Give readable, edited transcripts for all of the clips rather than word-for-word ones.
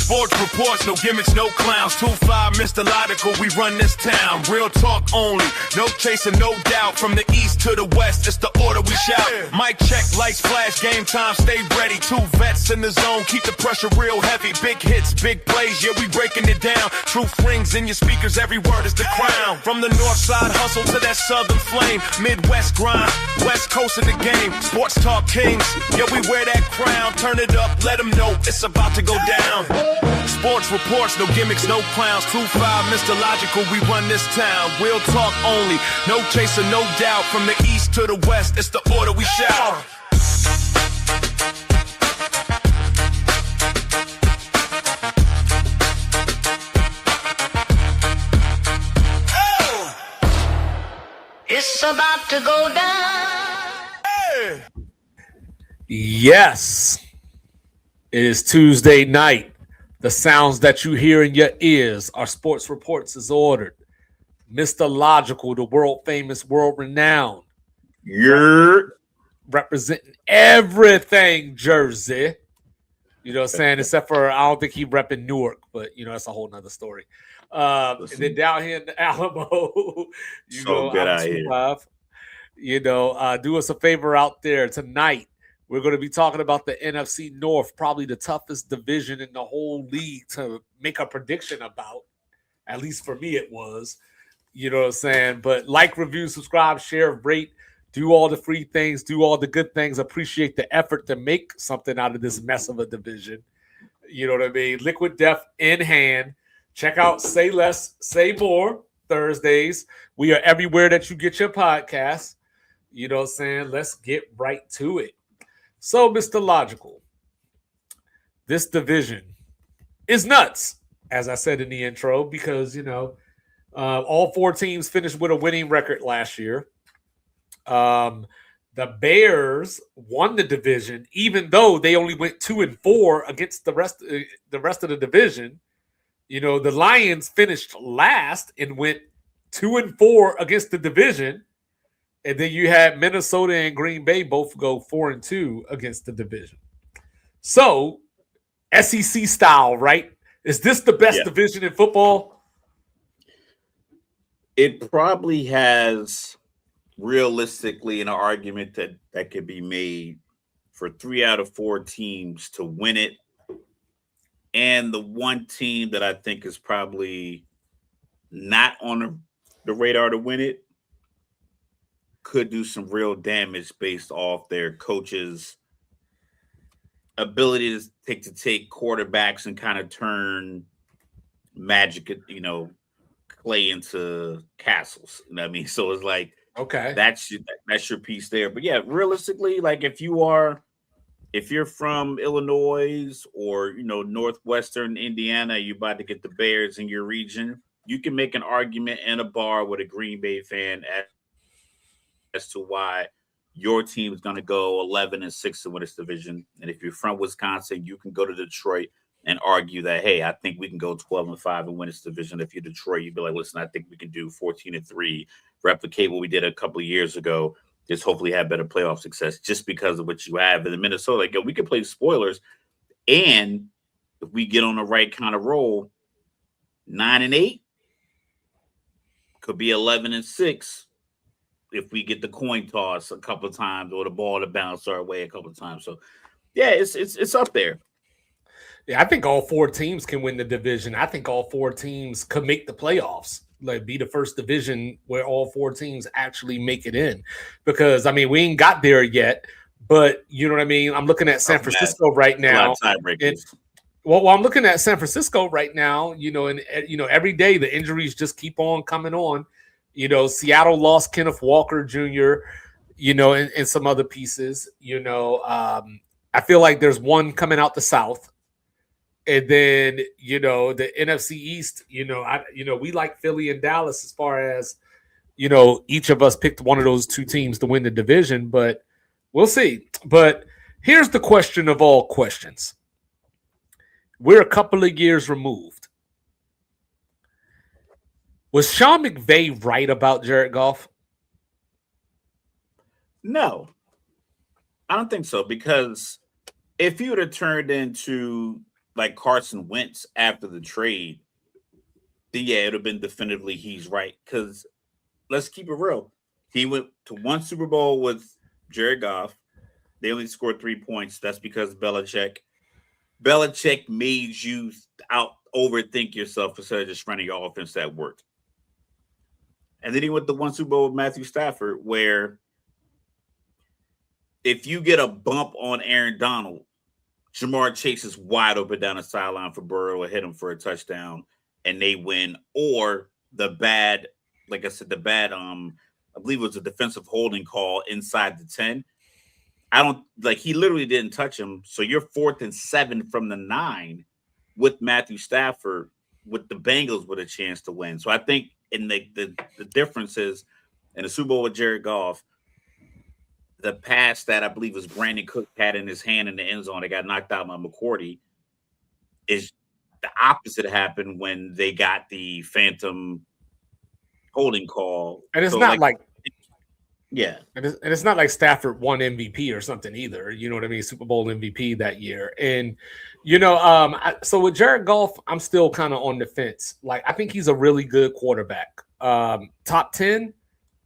Sports reports, no gimmicks, no clowns. 2-5, Mr. Logical, we run this town. Real talk only, no chasing, no doubt. From the east to the west, it's the order we shout. Mic check, lights flash, game time, stay ready. 2 vets in the zone, keep the pressure real heavy. Big hits, big plays, yeah, we breaking it down. Truth rings in your speakers, every word is the crown. From the north side hustle to that southern flame. Midwest grind, west coast of the game. Sports talk kings, yeah, we wear that crown. Turn it up, let them know it's about to go down. Sports reports, no gimmicks, no clowns. 2-5, Mr. Logical, we run this town. Real talk only, no chaser, no doubt. From the east to the west, it's the order we shout. It's about to go down. Hey. Yes, it is Tuesday night. The sounds that you hear in your ears are Sports Reports as ordered. Mr. Logical, the world famous, world renowned. You're representing everything Jersey. You know what I'm saying? Except for, I don't think he repping Newark, but, you know, that's a whole nother story. And then down here in the Alamo, you so know, good out here. You know, do us a favor out there tonight. We're going to be talking about the NFC North, probably the toughest division in the whole league to make a prediction about. At least for me, it was. You know what I'm saying? But like, review, subscribe, share, rate, do all the free things, do all the good things. Appreciate the effort to make something out of this mess of a division. You know what I mean? Liquid Death in hand. Check out Say Less, Say More Thursdays. We are everywhere that you get your podcasts. You know what I'm saying? Let's get right to it. So, Mr. Logical, this division is nuts, as I said in the intro, because, you know, all 4 teams finished with a winning record last year. The Bears won the division, even though they only went 2-4 against the rest of the division. You know, the Lions finished last and went 2-4 against the division. And then you had Minnesota and Green Bay both go 4-2 against the division. So, SEC style, right? Is this the best division in football? It probably has, realistically, an argument that could be made for 3 out of 4 teams to win it. And the one team that I think is probably not on the radar to win it could do some real damage based off their coaches' ability to take quarterbacks and kind of turn magic, you know, clay into castles. You know what I mean? So it's like, okay, that's your piece there. But yeah, realistically, like if you're from Illinois or, you know, Northwestern Indiana, you're about to get the Bears in your region, you can make an argument in a bar with a Green Bay fan as to why your team is going to go 11-6 to win this division. And if you're from Wisconsin, you can go to Detroit and argue that, hey, I think we can go 12-5 and win this division. If you're Detroit, you'd be like, listen, I think we can do 14-3, replicate what we did a couple of years ago, just hopefully have better playoff success just because of what you have. And in Minnesota, like, we can play spoilers. And if we get on the right kind of roll, 9-8 could be 11-6 if we get the coin toss a couple of times or the ball to bounce our way a couple of times. So, yeah, it's up there. Yeah, I think all 4 teams can win the division. I think all 4 teams could make the playoffs, like be the first division where all 4 teams actually make it in. Because, I mean, we ain't got there yet, but you know what I mean? I'm looking at San Francisco right now. Well, I'm looking at San Francisco right now, you know, and, you know, every day the injuries just keep on coming on. You know, Seattle lost Kenneth Walker Jr., you know, and some other pieces. You know, I feel like there's one coming out the South. And then, you know, the NFC East, you know, we like Philly and Dallas as far as, you know, each of us picked one of those 2 teams to win the division, but we'll see. But here's the question of all questions. We're a couple of years removed. Was Sean McVay right about Jared Goff? No, I don't think so, because if you would have turned into like Carson Wentz after the trade, then yeah, it would have been definitively he's right. Because let's keep it real. He went to one Super Bowl with Jared Goff. They only scored 3 points. That's because Belichick made you overthink yourself instead of just running your offense that worked. And then he went to one Super Bowl with Matthew Stafford, where if you get a bump on Aaron Donald, Jamar Chase is wide open down the sideline for Burrow or hit him for a touchdown, and they win. Or the bad, like I said, I believe it was a defensive holding call inside the 10. He literally didn't touch him. So you're 4th and 7 from the 9 with Matthew Stafford, with the Bengals with a chance to win. So I think in the difference is in the Super Bowl with Jared Goff, the pass that I believe was Brandon Cook had in his hand in the end zone, it got knocked out by McCourty, is the opposite happened when they got the phantom holding call. And it's not like yeah. And it's not like Stafford won MVP or something either. You know what I mean? Super Bowl MVP that year. And, so with Jared Goff, I'm still kind of on the fence. Like, I think he's a really good quarterback. Top 10,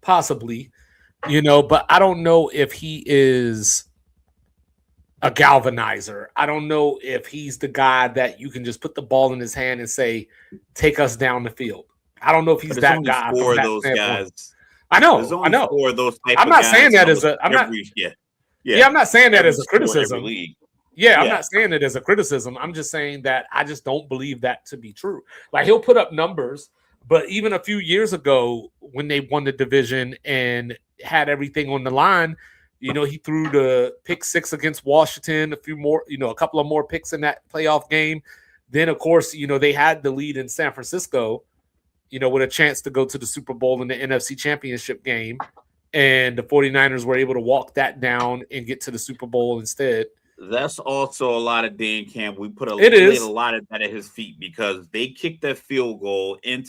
possibly, but I don't know if he is a galvanizer. I don't know if he's the guy that you can just put the ball in his hand and say, take us down the field. I don't know if he's that guy. For those guys. I know. For those I'm not saying that as a. I'm not saying that as a criticism. I'm not saying it as a criticism. I'm just saying that I just don't believe that to be true. Like, he'll put up numbers, but even a few years ago when they won the division and had everything on the line, he threw the pick 6 against Washington, a couple of more picks in that playoff game. Then, of course, they had the lead in San Francisco, with a chance to go to the Super Bowl in the NFC Championship game. And the 49ers were able to walk that down and get to the Super Bowl instead. That's also a lot of Dan Campbell. We put a lot of that at his feet because they kicked that field goal in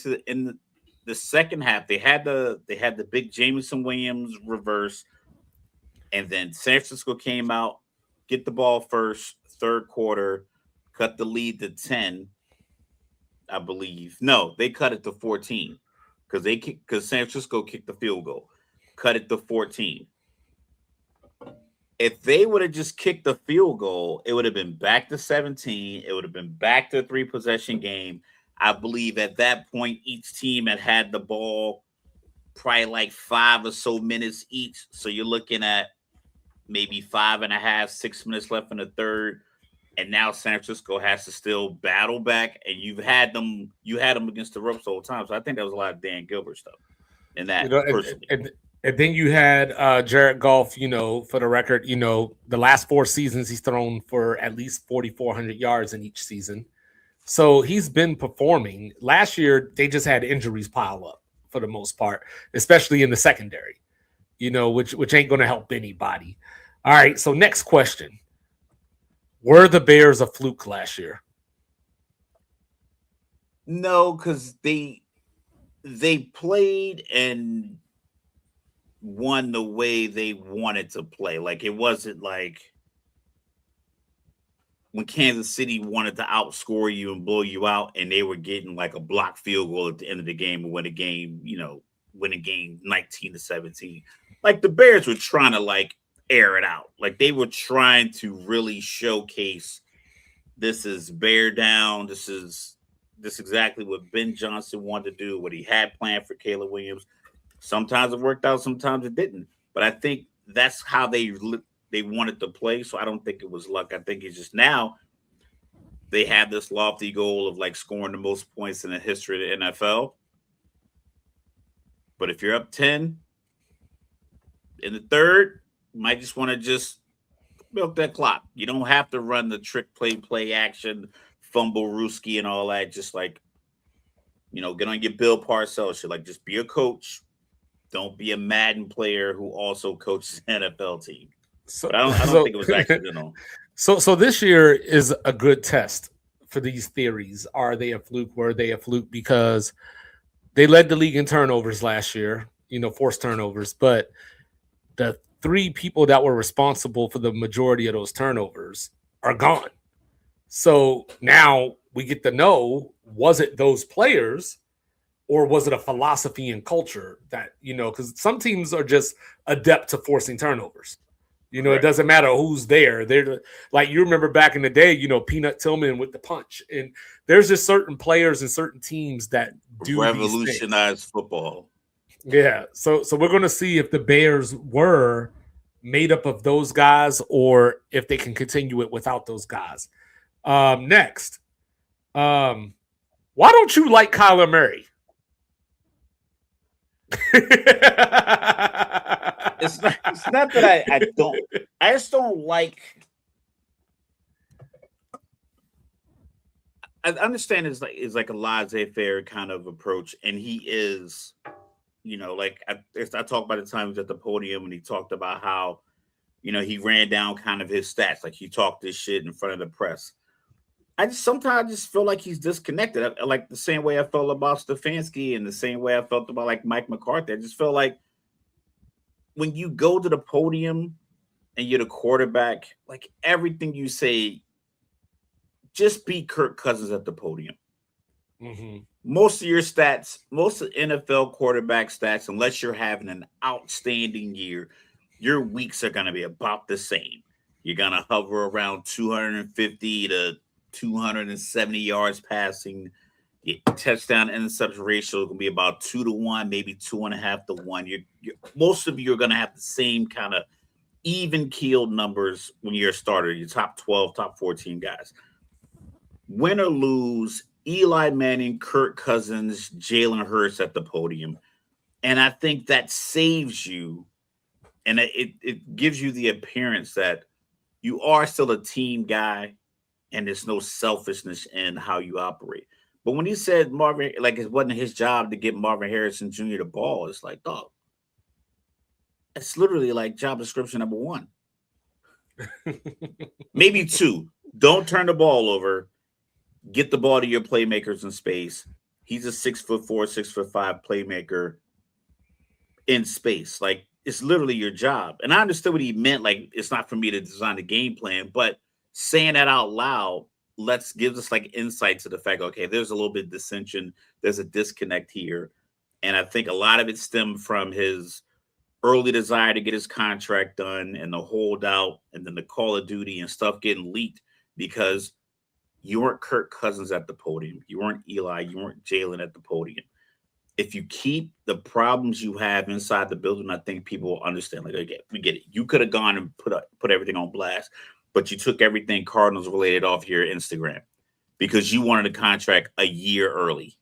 the second half. They had the big Jameson Williams reverse, and then San Francisco came out, get the ball first, third quarter, cut the lead to 10. I believe. No, they cut it to 14 because San Francisco kicked the field goal, cut it to 14. If they would have just kicked the field goal, it would have been back to 17. It would have been back to a 3-possession game. I believe at that point, each team had the ball probably like 5 or so minutes each. So you're looking at maybe 5.5, 6 minutes left in the third. And now San Francisco has to still battle back, and you had them against the ropes the whole time. So I think that was a lot of Dan Gilbert stuff in that. And then you had Jared Goff. For the record, the last 4 seasons he's thrown for at least 4,400 yards in each season. So he's been performing. Last year they just had injuries pile up for the most part, especially in the secondary. Which ain't going to help anybody. All right. So next question. Were the Bears a fluke last year? No, because they played and won the way they wanted to play. Like, it wasn't like when Kansas City wanted to outscore you and blow you out, and they were getting like a blocked field goal at the end of the game and win a game 19-17. Like, the Bears were trying to air it out. Like, they were trying to really showcase this is bear down. This is exactly what Ben Johnson wanted to do, what he had planned for Caleb Williams. Sometimes it worked out, sometimes it didn't. But I think that's how they wanted to play. So I don't think it was luck. I think it's just now they have this lofty goal of scoring the most points in the history of the NFL. But if you're up 10 in the third, you might just want to just milk that clock. You don't have to run the trick play action, fumble Ruski and all that. Just get on your Bill Parcells shit. Just be a coach. Don't be a Madden player who also coaches an NFL team. But I don't think it was accidental. So this year is a good test for these theories. Are they a fluke? Were they a fluke? Because they led the league in turnovers last year, forced turnovers, but the 3 people that were responsible for the majority of those turnovers are gone. So now we get to know, was it those players or was it a philosophy and culture that, because some teams are just adept to forcing turnovers. It doesn't matter who's there. They're like, you remember back in the day, Peanut Tillman with the punch. And there's just certain players and certain teams that do revolutionize football. Yeah. So we're going to see if the Bears were made up of those guys or if they can continue it without those guys. Next. Why don't you like Kyler Murray? It's not that I don't. I just don't like. I understand it's like a laissez-faire kind of approach, and he is, like I talked about the time he was at the podium and he talked about how, he ran down kind of his stats, like he talked this shit in front of the press. Sometimes just feel like he's disconnected. Like the same way I felt about Stefanski and the same way I felt about like Mike McCarthy. I just feel like when you go to the podium and you're the quarterback, like everything you say, just be Kirk Cousins at the podium. Mm-hmm. Most of your stats, most of NFL quarterback stats, unless you're having an outstanding year, your weeks are going to be about the same. You're going to hover around 250 to 270 yards passing. Your touchdown interception ratio is going to be about 2-1, maybe 2.5 to 1. Most of you are going to have the same kind of even keeled numbers when you're a starter, your top 12, top 14 guys. Win or lose, Eli Manning, Kirk Cousins, Jalen Hurts at the podium. And I think that saves you, and it gives you the appearance that you are still a team guy and there's no selfishness in how you operate. But when he said Marvin, like it wasn't his job to get Marvin Harrison Jr. the ball, it's like, dog, it's literally like job description number 1. Maybe 2. Don't turn the ball over. Get the ball to your playmakers in space. He's a 6'4", 6'5" playmaker in space. Like, it's literally your job. And I understood what he meant. Like, it's not for me to design a game plan, but saying that out loud gives us like insight to the fact, okay, there's a little bit of dissension. There's a disconnect here. And I think a lot of it stemmed from his early desire to get his contract done and the holdout and then the Call of Duty and stuff getting leaked because you weren't Kirk Cousins at the podium. You weren't Eli. You weren't Jalen at the podium. If you keep the problems you have inside the building, I think people will understand. Like, okay, we get it. You could have gone and put everything on blast, but you took everything Cardinals related off your Instagram because you wanted a contract a year early.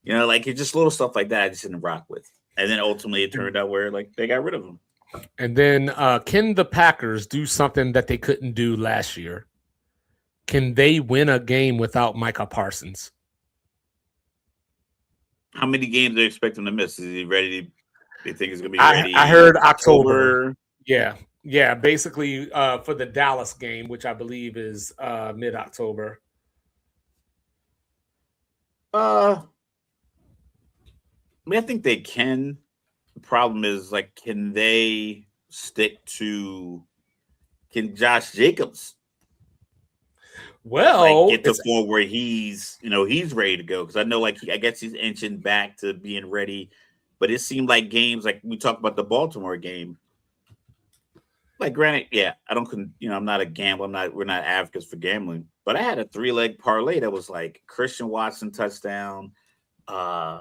Like it's just little stuff like that I just didn't rock with. And then ultimately it turned out where like they got rid of him. And then can the Packers do something that they couldn't do last year? Can they win a game without Micah Parsons? How many games do they expect him to miss? Is he ready? They think he's going to be ready? I heard October. Yeah. Basically, for the Dallas game, which I believe is mid-October. I think they can. The problem is, like, can they stick to? Can Josh Jacobs? Well, get to the point where he's ready to go because I know, I guess he's inching back to being ready. But it seemed like games like we talked about the Baltimore game. Like, granted, I don't, I'm not a gambler. We're not advocates for gambling. But I had a 3-leg parlay that was like Christian Watson touchdown. I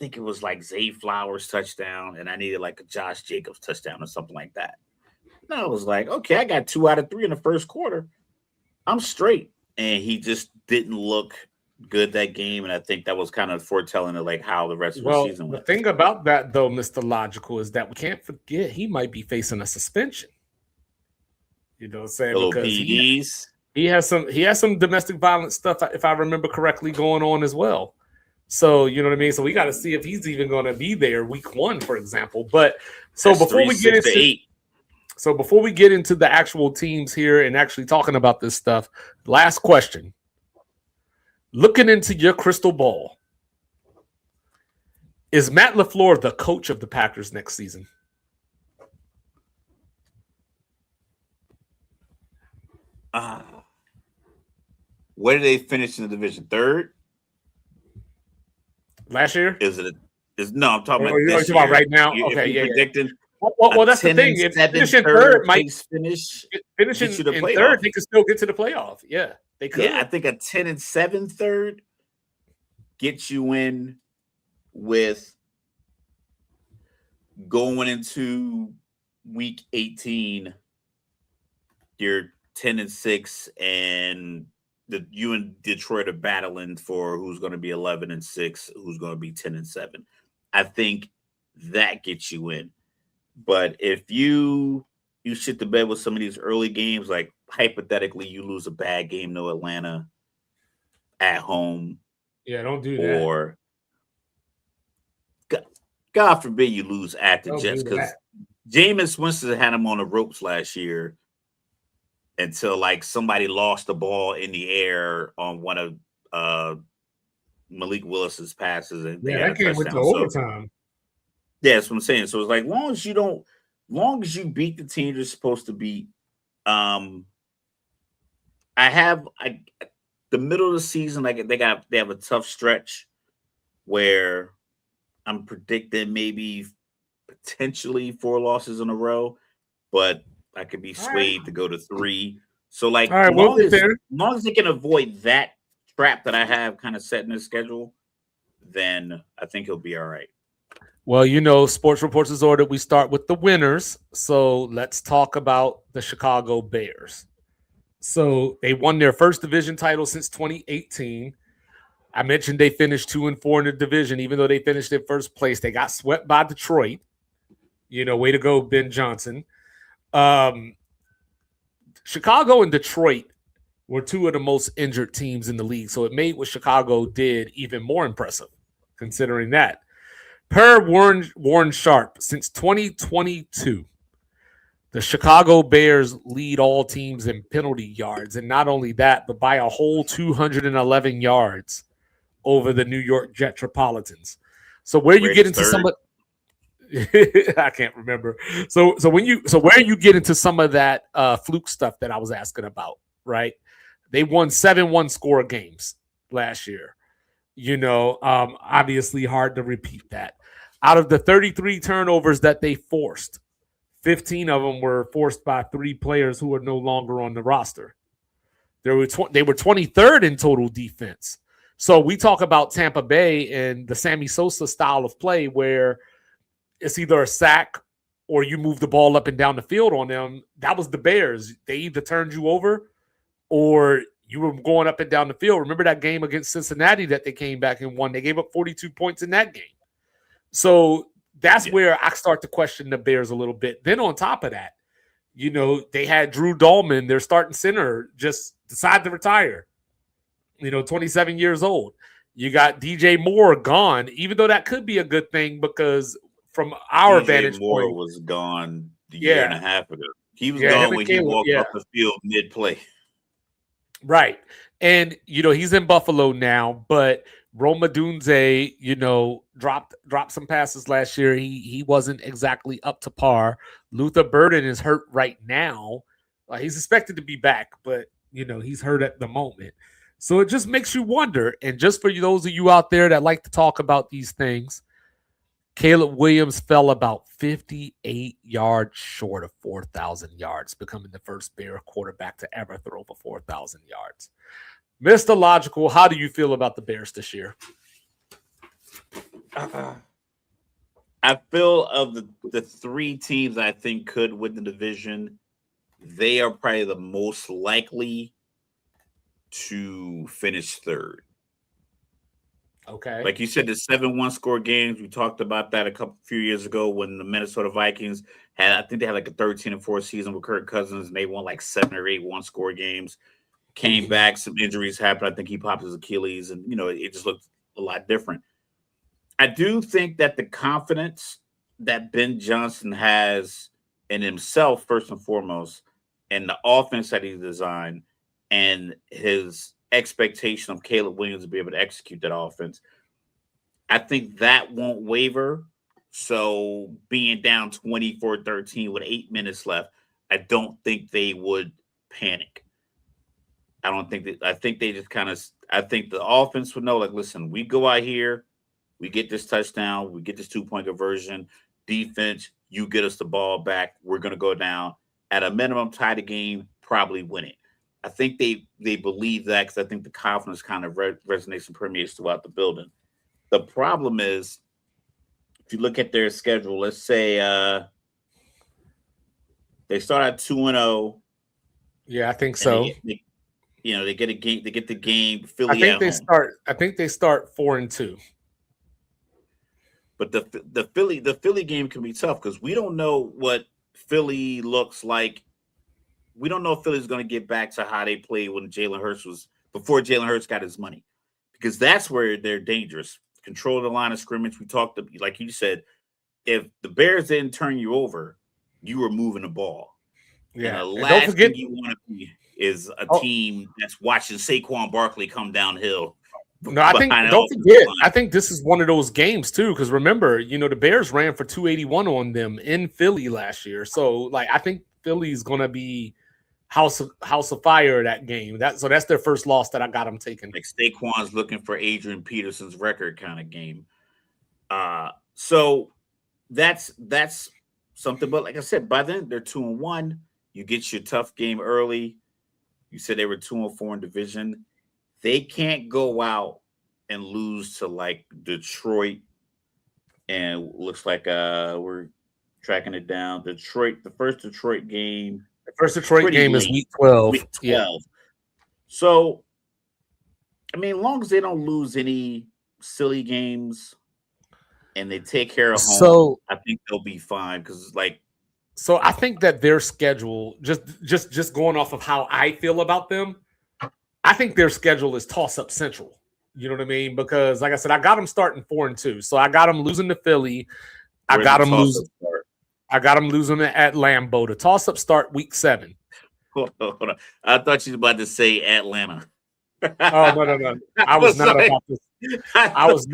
think it was like Zay Flowers touchdown, and I needed like a Josh Jacobs touchdown or something like that. And I was like, okay, I got 2 out of 3 in the first quarter. I'm straight. And he just didn't look good that game. And I think that was kind of foretelling of like how the rest of the season went. The thing about that, though, Mr. Logical, is that we can't forget he might be facing a suspension. You know what I'm saying? Because he has some domestic violence stuff, if I remember correctly, going on as well. So, you know what I mean? So we got to see if he's even going to be there week 1, for example. But so before we get into the actual teams here and actually talking about this stuff, last question. Looking into your crystal ball, is Matt LaFleur the coach of the Packers next season? Where did they finish in the division? Third? Last year? Is it? No, I'm talking Or about you're this talking year. about right now? If Okay, you're yeah. predicting Well, that's the 10 thing. and If 7 finishing third third might place finish finishing get you the in playoff. third, they could still get to the playoff. Yeah, they could. Yeah, I think a 10 and 7 third gets you in with going into week 18. You're 10 and 6, and you and Detroit are battling for who's going to be 11 and 6, who's going to be 10 and 7. I think that gets you in. But if you shit the bed with some of these early games, like hypothetically, you lose a bad game to Atlanta at home, Yeah, don't do that. or God forbid you lose at the Don't Jets, do because that. Jameis Winston had him on the ropes last year until like somebody lost the ball in the air on one of Malik Willis's passes, and they Yeah, had that a game went to touchdown. overtime. Yeah, that's what I'm saying. So it's like long as you beat the team you're supposed to beat. The middle of the season, like they have a tough stretch where I'm predicting maybe potentially 4 losses in a row, but I could be swayed to go to 3. So like, All right, we'll get there. As long as they can avoid that trap that I have kind of set in the schedule, then I think he'll be all right. Well, Sports Reports is ordered. We start with the winners. So let's talk about the Chicago Bears. So they won their first division title since 2018. I mentioned they finished 2-4 in the division, even though they finished in first place. They got swept by Detroit. Way to go, Ben Johnson. Chicago and Detroit were 2 of the most injured teams in the league. So it made what Chicago did even more impressive, considering that. Per Warren Sharp, since 2022, the Chicago Bears lead all teams in penalty yards. And not only that, but by a whole 211 yards over the New York Metropolitans. So where you get into some of I can't remember. So where you get into some of that fluke stuff that I was asking about, right? They won 7 score games last year. Obviously hard to repeat that. Out of the 33 turnovers that they forced, 15 of them were forced by 3 players who are no longer on the roster. They were 23rd in total defense. So we talk about Tampa Bay and the Sammy Sosa style of play where it's either a sack or you move the ball up and down the field on them. That was the Bears. They either turned you over or you were going up and down the field. Remember that game against Cincinnati that they came back and won? They gave up 42 points in that game. So that's where I start to question the Bears a little bit. Then on top of that, they had Drew Dahlman, their starting center, just decide to retire. 27 years old. You got DJ Moore gone, even though that could be a good thing because from our vantage Moore point, was gone a year and a half ago. He was gone when he walked off the field mid-play. Right. And, he's in Buffalo now, but Roma Dunze, dropped some passes last year. He wasn't exactly up to par. Luther Burden is hurt right now. He's expected to be back, but, he's hurt at the moment. So it just makes you wonder. And just for those of you out there that like to talk about these things, Caleb Williams fell about 58 yards short of 4,000 yards, becoming the first Bear quarterback to ever throw for 4,000 yards. Mr. Logical, how do you feel about the Bears this year? I feel of the 3 teams I think could win the division, they are probably the most likely to finish third. Okay. Like you said, the 7-1 score games, we talked about that a few years ago when the Minnesota Vikings I think they had like a 13-4 season with Kirk Cousins, and they won like 7 or 8 1-score games. Came back, some injuries happened. I think he popped his Achilles, and it just looked a lot different. I do think that the confidence that Ben Johnson has in himself, first and foremost, and the offense that he designed, and his expectation of Caleb Williams to be able to execute that offense, I think that won't waver. So being down 24-13 with 8 minutes left, I don't think they would panic. I think they just kind of. I think the offense would know, like, listen, we go out here, we get this touchdown, we get this 2-point conversion. Defense, you get us the ball back. We're going to go down at a minimum, tie the game, probably win it. I think they believe that because I think the confidence kind of resonates and permeates throughout the building. The problem is, if you look at their schedule, let's say they start at 2-0. Yeah, I think so. They get a game. They get the game. Philly. I think they start 4-2. But the Philly game can be tough because we don't know what Philly looks like. We don't know if Philly's going to get back to how they played when Jalen Hurts was before Jalen Hurts got his money, because that's where they're dangerous. Control the line of scrimmage. We talked, like you said, if the Bears didn't turn you over, you were moving the ball. Yeah. And the last thing you want to be is a team that's watching Saquon Barkley come downhill. No, I think don't forget. I think this is one of those games too, because remember, the Bears ran for 281 on them in Philly last year. So, like, I think Philly's going to be house of fire that game. That's their first loss that I got them taking. Like Saquon's looking for Adrian Peterson's record kind of game. So that's something. But like I said, by then they're 2-1. You get your tough game early. You said they were 2-4 in division. They can't go out and lose to like Detroit. And looks like we're tracking it down. Detroit, the first Detroit game. The first Detroit game is week 12. Week 12. Yeah. So, I mean, as long as they don't lose any silly games and they take care of home, I think they'll be fine. Because, like, so I think that their schedule, just going off of how I feel about them, I think their schedule is toss-up central. You know what I mean? Because, like I said, I got them starting 4-2. So I got them losing to Philly. I got them losing at Lambeau. The toss-up start week 7. Hold on. I thought you were about to say Atlanta. Oh, no. I was not about to say that. I was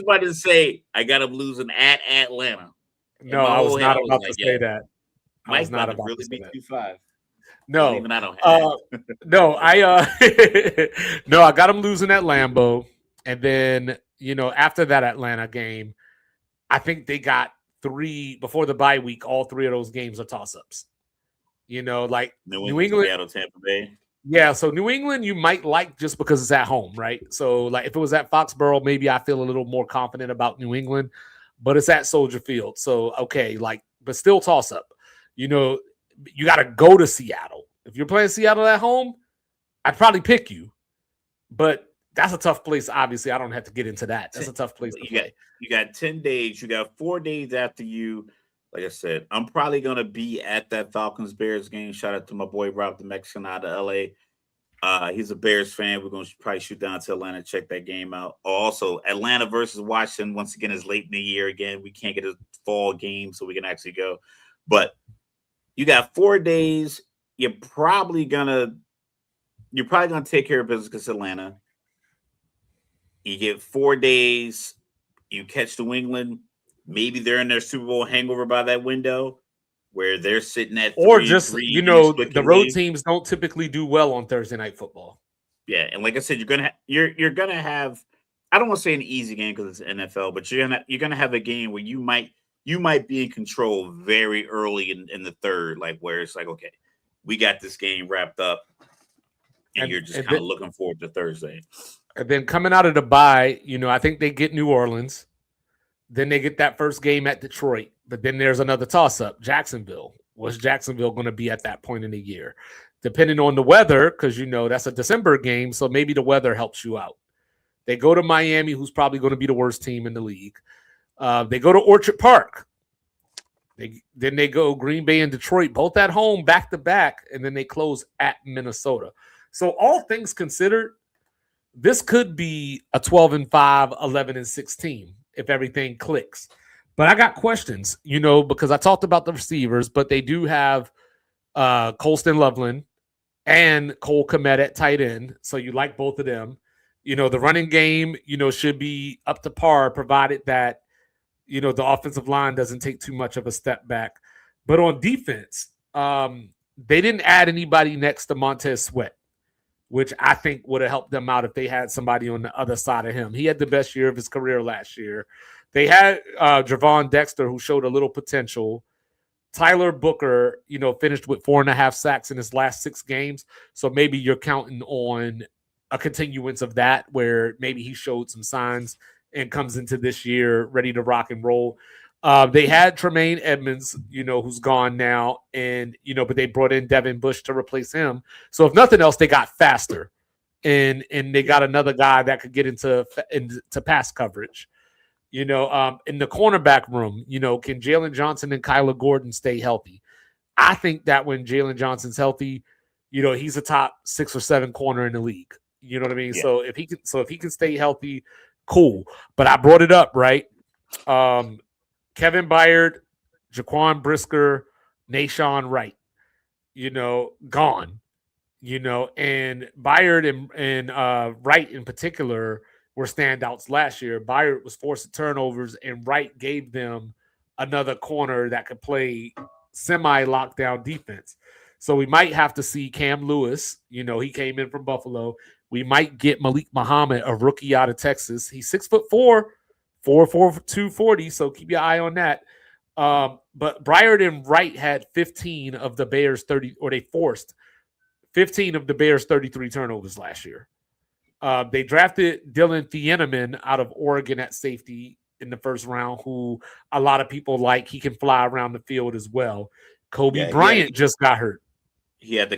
about to say I got them losing at Atlanta. No, I was not about to say that. I was not about to say that. 2-5. No, even I don't have no, I got them losing at Lambeau, and then after that Atlanta game, I think they got 3 before the bye week. All 3 of those games are toss-ups. Like New England, Seattle, Tampa Bay. Yeah, so New England you might like just because it's at home, right? So like if it was at Foxborough, maybe I feel a little more confident about New England, but it's at Soldier Field, so okay, but still toss-up. You got to go to Seattle. If you're playing Seattle at home, I'd probably pick you. But that's a tough place. Obviously, I don't have to get into that. That's a tough place to play. You got 10 days. You got 4 days after you. Like I said, I'm probably going to be at that Falcons-Bears game. Shout out to my boy Rob the Mexican out of L.A. He's a Bears fan. We're going to probably shoot down to Atlanta, check that game out. Also, Atlanta versus Washington, once again, is late in the year. Again, we can't get a fall game, so we can actually go. But you got 4 days. You're probably gonna take care of business against Atlanta. You get 4 days. You catch New England. Maybe they're in their Super Bowl hangover by that window, where they're sitting at 3, or just the road teams don't typically do well on Thursday Night Football. Yeah, and like I said, you're gonna have. I don't want to say an easy game because it's NFL, but you're gonna have a game where you might be in control very early in the third, like where it's like, okay, we got this game wrapped up, and you're just kind of looking forward to Thursday. And then coming out of the bye, I think they get New Orleans. Then they get that first game at Detroit. But then there's another toss-up, Jacksonville. What's Jacksonville going to be at that point in the year? Depending on the weather, because, that's a December game, so maybe the weather helps you out. They go to Miami, who's probably going to be the worst team in the league. They go to Orchard Park. Then they go Green Bay and Detroit, both at home, back-to-back, and then they close at Minnesota. So all things considered, this could be a 12-5, 11-6 team if everything clicks. But I got questions, because I talked about the receivers, but they do have Colston Loveland and Cole Kmet at tight end, so you like both of them. The running game, should be up to par, provided that the offensive line doesn't take too much of a step back. But on defense, they didn't add anybody next to Montez Sweat. which I think would have helped them out if they had somebody on the other side of him. He had the best year of his career last year. They had Javon Dexter, who showed a little potential. Tyler Booker, finished with 4.5 sacks in his last 6 games. So maybe you're counting on a continuance of that, where maybe he showed some signs and comes into this year ready to rock and roll. They had Tremaine Edmonds, who's gone now, and but they brought in Devin Bush to replace him. So if nothing else, they got faster, and they got another guy that could get into pass coverage. In the cornerback room, can Jalen Johnson and Kyler Gordon stay healthy? I think that when Jalen Johnson's healthy, he's a top 6 or 7 corner in the league. You know what I mean? Yeah. So if he can stay healthy, cool. But I brought it up, right? Kevin Byard, Jaquan Brisker, Nashawn Wright, gone. And Byard and Wright in particular were standouts last year. Byard was forced turnovers, and Wright gave them another corner that could play semi-lockdown defense. So we might have to see Cam Lewis. He came in from Buffalo. We might get Malik Muhammad, a rookie out of Texas. He's 6'4", 4'4", 240, so keep your eye on that. But Byard and Wright had 15 of the Bears 30, or they forced 15 of the Bears 33 turnovers last year. They drafted Dylan Thieneman out of Oregon at safety in the first round, who a lot of people like. He can fly around the field as well. Kobe Bryant just got hurt. He had the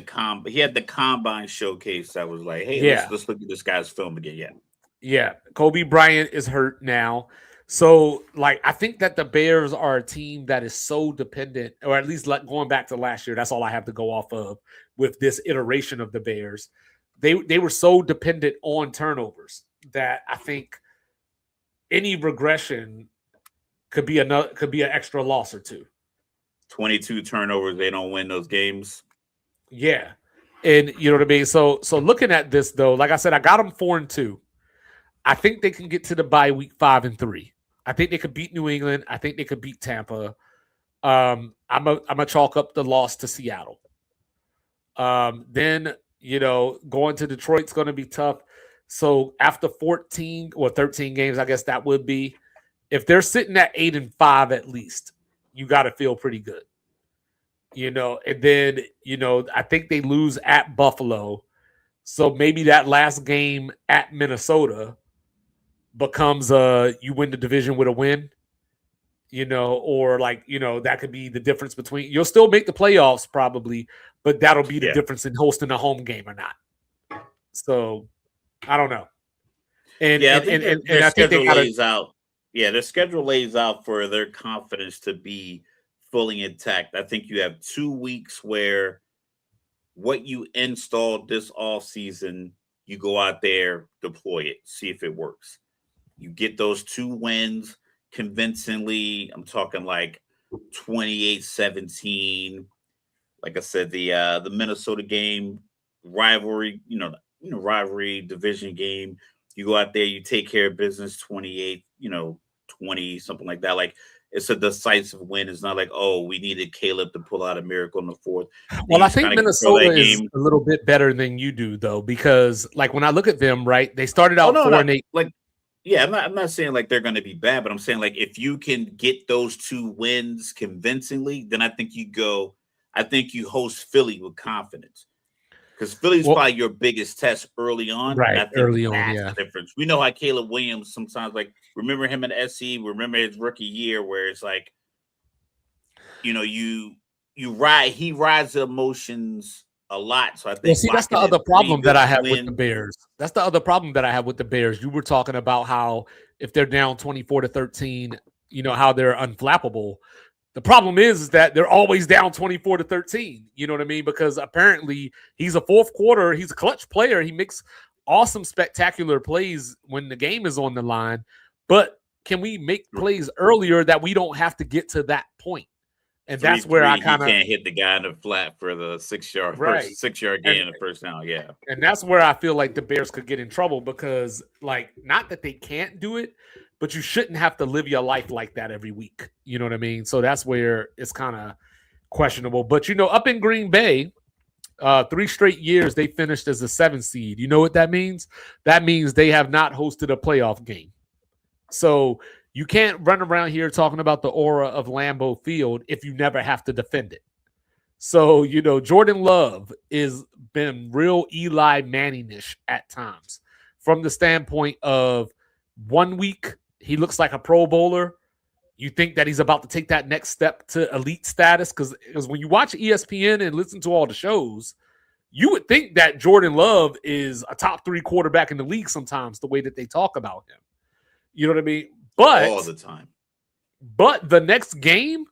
combine showcase that was like, hey, let's look at this guy's film again. Yeah. Kobe Bryant is hurt now. So, I think that the Bears are a team that is so dependent, or at least going back to last year, that's all I have to go off of with this iteration of the Bears. They were so dependent on turnovers that I think any regression could be an extra loss or two. 22 turnovers, they don't win those games. Yeah. And you know what I mean? So looking at this though, like I said, I got them 4-2. I think they can get to the bye week 5-3. I think they could beat New England. I think they could beat Tampa. I'm a chalk up the loss to Seattle. Then, going to Detroit's going to be tough. So after 14 or 13 games, I guess that would be, if they're sitting at 8-5 at least, you got to feel pretty good. And then, I think they lose at Buffalo. So maybe that last game at Minnesota becomes you win the division with a win, or that could be the difference between, you'll still make the playoffs probably, but that'll be the difference in hosting a home game or not. So I don't know. And I think they lays out. Yeah, their schedule lays out for their confidence to be fully intact. I think you have 2 weeks where what you installed this offseason, you go out there, deploy it, see if it works. You get those 2 wins convincingly. I'm talking like 28-17. Like I said, the Minnesota game, rivalry, rivalry division game. You go out there, you take care of business, 28, 20, something like that. Like, it's a decisive win. It's not like, oh, we needed Caleb to pull out a miracle in the fourth. Well, I think Minnesota is a little bit better than you do, though, because when I look at them, right, they started out 4-8. I'm not saying like they're going to be bad, but I'm saying like if you can get those 2 wins convincingly, then I think you host Philly with confidence. Because Philly's probably your biggest test early on. Right, I think early on, the difference. We know how Caleb Williams sometimes, remember him in SC, remember his rookie year where it's like, he rides the emotions a lot. So I think that's the other problem that I have with the Bears. That's the other problem that I have with the Bears. You were talking about how if they're down 24-13, how they're unflappable. The problem is that they're always down 24-13. You know what I mean? Because apparently he's a fourth quarter. He's a clutch player. He makes awesome, spectacular plays when the game is on the line. But can we make plays earlier that we don't have to get to that point? And that's where I kind of can't hit the guy in the flat for the 6-yard gain in the first down. Yeah. And that's where I feel like the Bears could get in trouble because, not that they can't do it, but you shouldn't have to live your life like that every week. You know what I mean? So that's where it's kind of questionable. But, up in Green Bay, 3 straight years they finished as a 7 seed. You know what that means? That means they have not hosted a playoff game. So you can't run around here talking about the aura of Lambeau Field if you never have to defend it. So, you know, Jordan Love is been real Eli Manning-ish at times from the standpoint of 1 week, he looks like a Pro Bowler. You think that he's about to take that next step to elite status because when you watch ESPN and listen to all the shows, you would think that Jordan Love is a top 3 quarterback in the league sometimes, the way that they talk about him. You know what I mean? But all the time. But the next game,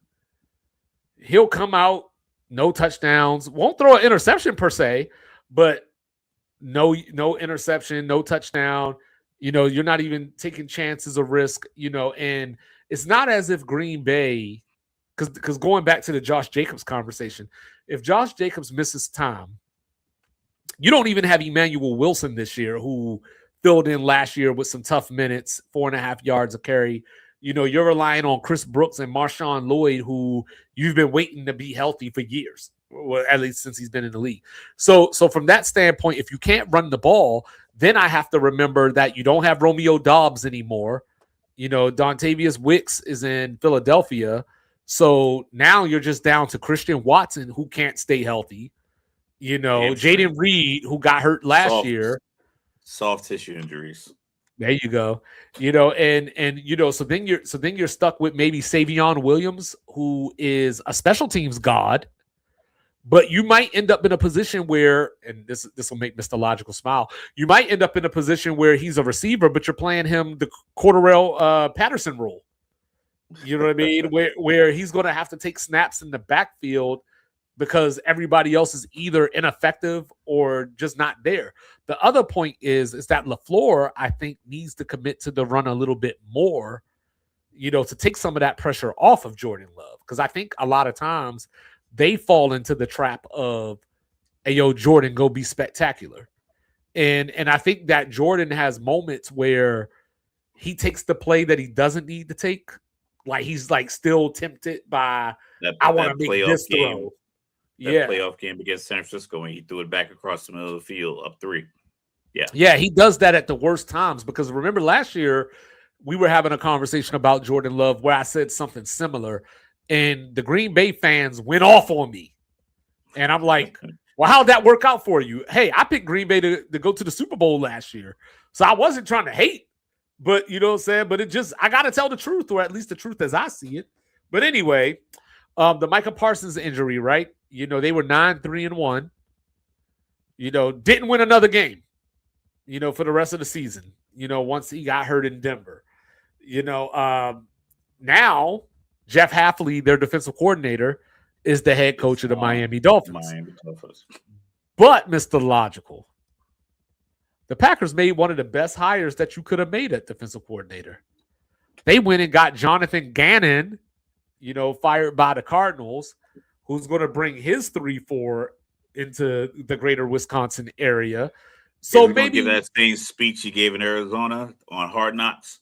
he'll come out, no touchdowns, won't throw an interception per se, but no interception, no touchdown. You know, you're not even taking chances or risk, you know, and it's not as if Green Bay, because going back to the Josh Jacobs conversation, if Josh Jacobs misses time, you don't even have Emmanuel Wilson this year, who filled in last year with some tough minutes, 4.5 yards of carry. You know, you're relying on Chris Brooks and Marshawn Lloyd, who you've been waiting to be healthy for years, or at least since he's been in the league. So from that standpoint, if you can't run the ball, then I have to remember that you don't have Romeo Doubs anymore. You know, Dontavius Wicks is in Philadelphia. So now you're just down to Christian Watson, who can't stay healthy. You know, Jaden Reed, who got hurt last year. Soft tissue injuries. There you go. You know, and you know, so then you're stuck with maybe Savion Williams, who is a special teams god. But you might end up in a position where, and this will make Mr. Logical smile, you might end up in a position where he's a receiver, but you're playing him the Cordarrelle Patterson role. You know what I mean? Where he's going to have to take snaps in the backfield because everybody else is either ineffective or just not there. The other point is that LaFleur, I think, needs to commit to the run a little bit more, you know, to take some of that pressure off of Jordan Love. Because I think a lot of times they fall into the trap of, hey, yo, Jordan, go be spectacular. And I think that Jordan has moments where he takes the play that he doesn't need to take. Like he's like still tempted by, I want to make this throw. That playoff game against San Francisco, and he threw it back across the middle of the field, up 3. Yeah, he does that at the worst times. Because remember last year, we were having a conversation about Jordan Love where I said something similar, and the Green Bay fans went off on me. And I'm like, well, how'd that work out for you? Hey, I picked Green Bay to go to the Super Bowl last year. So I wasn't trying to hate, but you know what I'm saying? But it just, I got to tell the truth, or at least the truth as I see it. But anyway, the Micah Parsons injury, right? You know, they were 9-3-1. You know, didn't win another game, you know, for the rest of the season, you know, once he got hurt in Denver. You know, now Jeff Hafley, their defensive coordinator, is the head coach of the Miami Dolphins. But, Mr. Logical, the Packers made one of the best hires that you could have made at defensive coordinator. They went and got Jonathan Gannon, you know, fired by the Cardinals, who's going to bring his 3-4 into the greater Wisconsin area. So maybe give that same speech he gave in Arizona on Hard Knocks.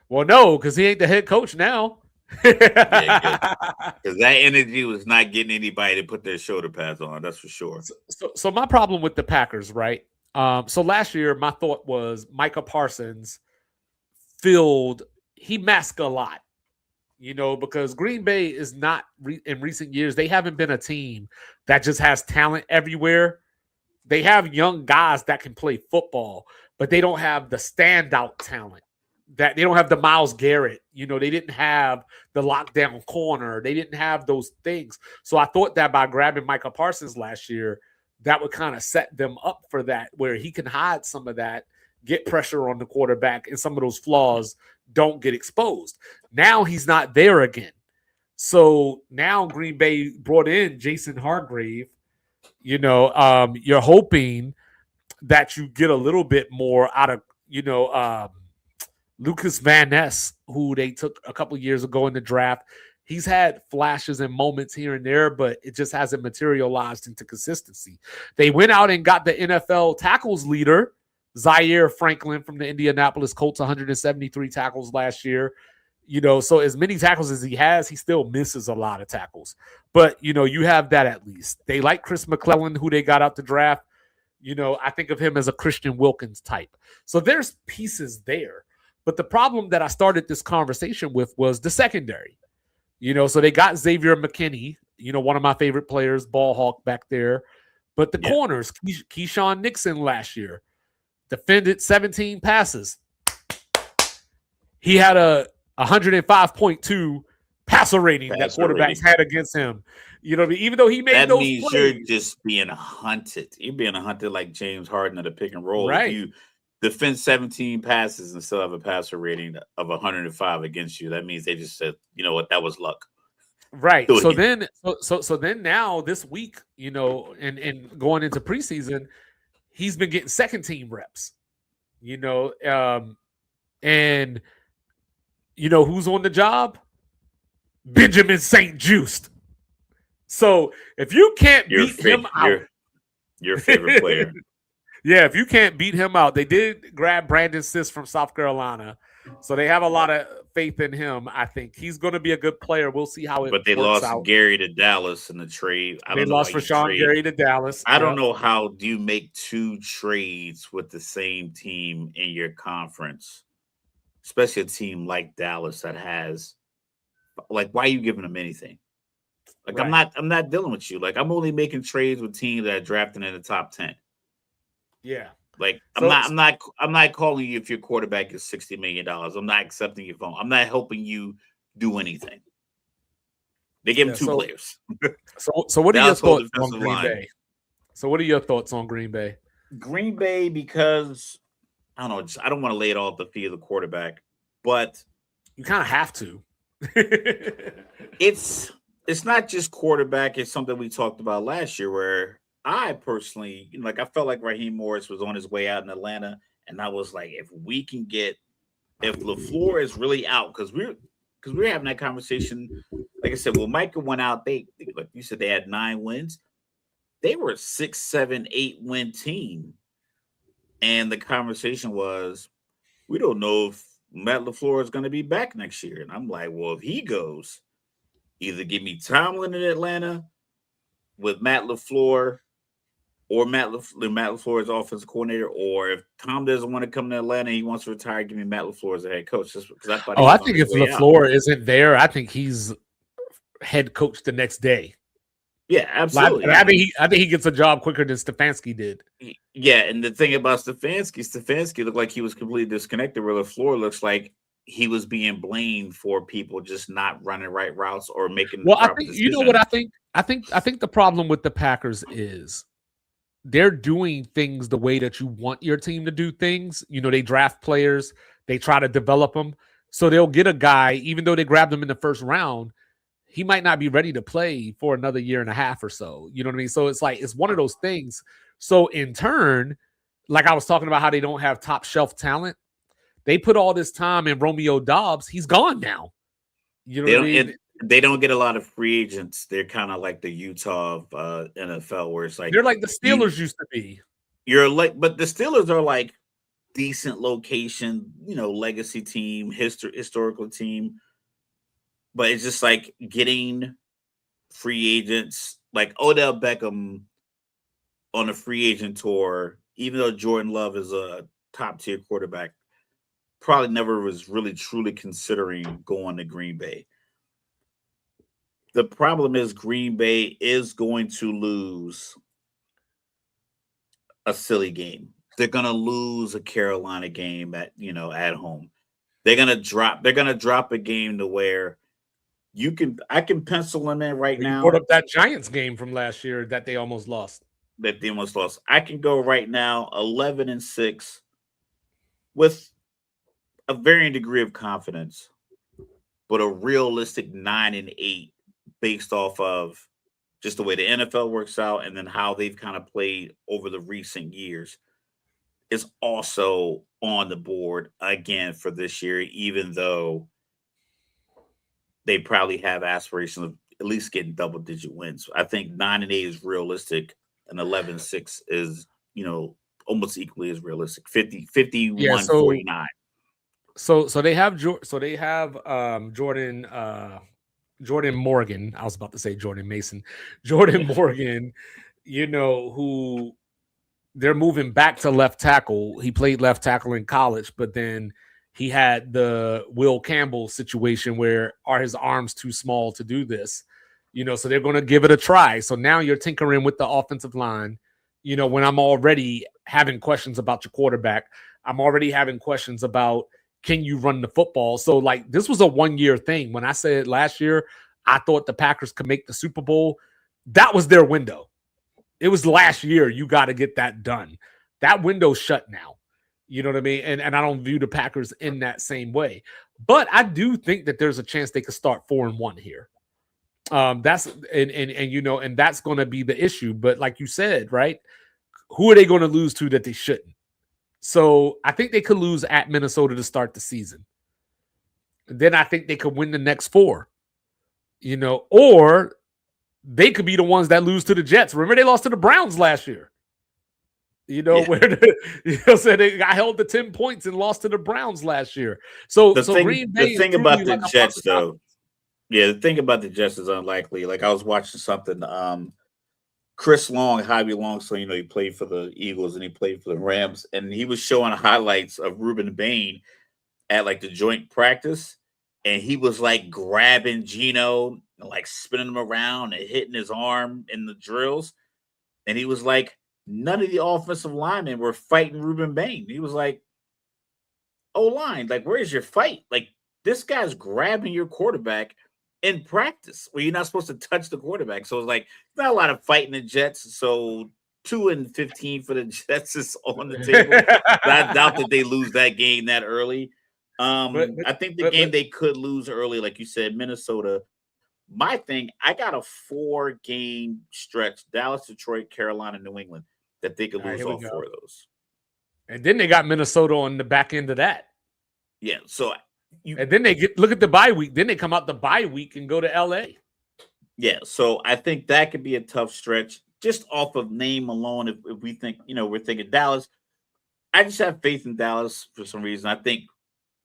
Well, no, because he ain't the head coach now. Because that energy was not getting anybody to put their shoulder pads on. That's for sure. So my problem with the Packers, right? So last year, my thought was Micah Parsons he masked a lot. You know, because Green Bay is not in recent years, they haven't been a team that just has talent everywhere. They have young guys that can play football, but they don't have the standout talent. That they don't have the Myles Garrett. You know, they didn't have the lockdown corner. They didn't have those things. So I thought that by grabbing Micah Parsons last year, that would kind of set them up for that, where he can hide some of that, get pressure on the quarterback, and some of those flaws don't get exposed. Now he's not there again. So now Green Bay brought in Jason Hargrave. You know, you're hoping that you get a little bit more out of, you know, Lucas Van Ness, who they took a couple years ago in the draft. He's had flashes and moments here and there, but it just hasn't materialized into consistency. They went out and got the NFL tackles leader, Zaire Franklin from the Indianapolis Colts, 173 tackles last year. So as many tackles as he has, he still misses a lot of tackles. But, you have that at least. They like Chris McClellan, who they got out to draft. I think of him as a Christian Wilkins type. So there's pieces there. But the problem that I started this conversation with was the secondary. So they got Xavier McKinney, one of my favorite players, ball hawk back there. But the corners, Keyshawn Nixon last year, defended 17 passes. He had a 105.2 passer rating that quarterbacks had against him. Even though he made that those means plays. You're just being hunted. You're being hunted like James Harden at a pick and roll. Right. If you defend 17 passes and still have a passer rating of 105 against you, that means they just said, you know what, that was luck. Right. So then now this week, and going into preseason, he's been getting second team reps. And who's on the job? Benjamin St. Just. So if you can't beat him out, your favorite player. Yeah, if you can't beat him out, they did grab Brandon Siss from South Carolina, so they have a lot of faith in him. I think he's going to be a good player. We'll see how it. But they works lost out. Gary to Dallas in the trade. They lost Rashawn Gary to Dallas. I don't know how do you make two trades with the same team in your conference, especially a team like Dallas that has. Like, why are you giving them anything? Like, right. I'm not dealing with you. Like, I'm only making trades with teams that are drafting in the top 10. Yeah. Like, I'm not calling you if your quarterback is $60 million. I'm not accepting your phone. I'm not helping you do anything. They give him two players. So what are your thoughts on Green Bay? So what are your thoughts on Green Bay? Green Bay, because I don't know, I don't want to lay it all at the feet of the quarterback, but you kind of have to. It's not just quarterback. It's something we talked about last year where I personally, I felt like Raheem Morris was on his way out in Atlanta. And I was like, if LaFleur is really out, because we're having that conversation. Like I said, well, Micah went out. Like you said, they had 9 wins. They were a 6, 7, 8 win team. And the conversation was, we don't know if Matt LaFleur is going to be back next year. And I'm like, well, if he goes, either give me Tomlin in Atlanta with Matt LaFleur or Matt LaFleur as offensive coordinator, or if Tom doesn't want to come to Atlanta, he wants to retire, give me Matt LaFleur as a head coach. Just because I thought I think if LaFleur isn't there, I think he's head coach the next day. Yeah, absolutely. I think he gets a job quicker than Stefanski did. Yeah, and the thing about Stefanski looked like he was completely disconnected, where LaFleur looks like he was being blamed for people just not running right routes or making. Well, I think you know what I think. I think the problem with the Packers is they're doing things the way that you want your team to do things. They draft players, they try to develop them, so they'll get a guy, even though they grabbed him in the first round. He might not be ready to play for another year and a half or so. You know what I mean? So it's like, it's one of those things. So in turn, like I was talking about how they don't have top shelf talent. They put all this time in Romeo Doubs. He's gone now. You know what I mean? They don't get a lot of free agents. They're kind of like the Utah of NFL, where it's like they're like the Steelers used to be. But the Steelers are like decent location, legacy team, historical team. But it's just like getting free agents, like Odell Beckham on a free agent tour, even though Jordan Love is a top tier quarterback, probably never was really truly considering going to Green Bay. The problem is Green Bay is going to lose a silly game. They're going to lose a Carolina game at home. They're going to drop a game to where I can pencil them in right now. Brought up that Giants game from last year that they almost lost. I can go right now 11-6 with a varying degree of confidence, but a realistic 9-8 based off of just the way the NFL works out and then how they've kind of played over the recent years is also on the board again for this year, even though they probably have aspirations of at least getting double-digit wins. I think 9-8 is realistic, and 11-6 is, almost equally as realistic. 51-49. So they have Jordan Morgan. I was about to say Jordan Mason. Jordan Morgan, who they're moving back to left tackle. He played left tackle in college, but then he had the Will Campbell situation where are his arms too small to do this? So they're going to give it a try. So now you're tinkering with the offensive line. When I'm already having questions about your quarterback, I'm already having questions about can you run the football? So like this was a 1-year thing. When I said last year, I thought the Packers could make the Super Bowl. That was their window. It was last year. You got to get that done. That window's shut now. You know what I mean? And I don't view the Packers in that same way. But I do think that there's a chance they could start 4-1 here. That's and that's going to be the issue. But like you said, right? Who are they going to lose to that they shouldn't? So I think they could lose at Minnesota to start the season. Then I think they could win the next 4. Or they could be the ones that lose to the Jets. Remember, they lost to the Browns last year. Where said they got held to 10 points and lost to the Browns last year. So the thing about the like Jets, though, the thing about the Jets is unlikely. Like I was watching something. Chris Long, Javi Long, so he played for the Eagles and he played for the Rams, and he was showing highlights of Ruben Bain at like the joint practice, and he was like grabbing Geno and like spinning him around and hitting his arm in the drills, and he was like, none of the offensive linemen were fighting Ruben Bain. He was like, O-line, like where's your fight? Like this guy's grabbing your quarterback in practice where you're not supposed to touch the quarterback. So it's like not a lot of fighting the Jets. So 2-15 for the Jets is on the table. I doubt that they lose that game that early. I think the game they could lose early, like you said, Minnesota. My thing, I got a 4-game stretch: Dallas, Detroit, Carolina, New England, that they could lose all 4 of those. And then they got Minnesota on the back end of that. Yeah. So and then they look at the bye week. Then they come out the bye week and go to LA. Yeah. So I think that could be a tough stretch just off of name alone. If we think, we're thinking Dallas, I just have faith in Dallas for some reason. I think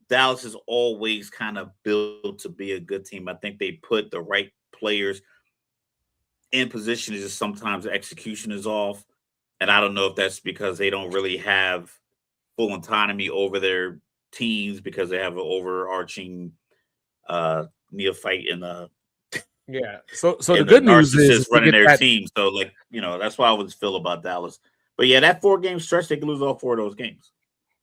Dallas is always kind of built to be a good team. I think they put the right players in position. Is just sometimes the execution is off. And I don't know if that's because they don't really have full autonomy over their teams because they have an overarching neophyte in the So the good news is running their team. So like that's why I always feel about Dallas. But yeah, that 4-game stretch they can lose all 4 of those games.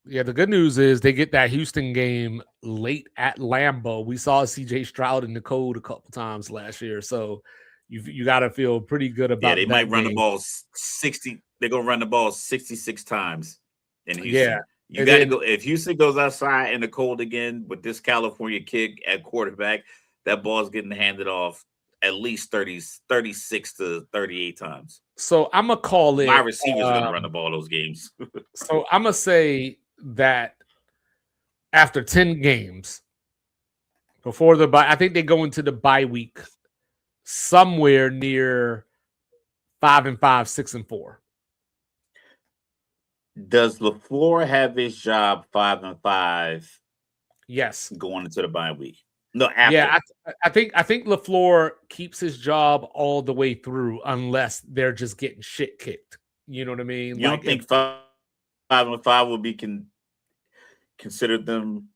Yeah, the good news is they get that Houston game late at Lambeau. We saw C.J. Stroud in the cold a couple times last year, so you got to feel pretty good about. Yeah, they might run the ball 60. They're gonna run the ball 66 times in Houston. Yeah. You got to go. If Houston goes outside in the cold again with this California kid at quarterback, that ball's getting handed off at least 36 to 38 times. So I'm going to call it. My receiver's going to run the ball those games. So I'm going to say that after 10 games, before the bye, I think they go into the bye week somewhere near 5-5, 6-4. Does LaFleur have his job 5-5? Yes, going into the bye week. No, after. Yeah, I think LaFleur keeps his job all the way through, unless they're just getting shit kicked. You know what I mean? You don't think 5-5 would be considered them?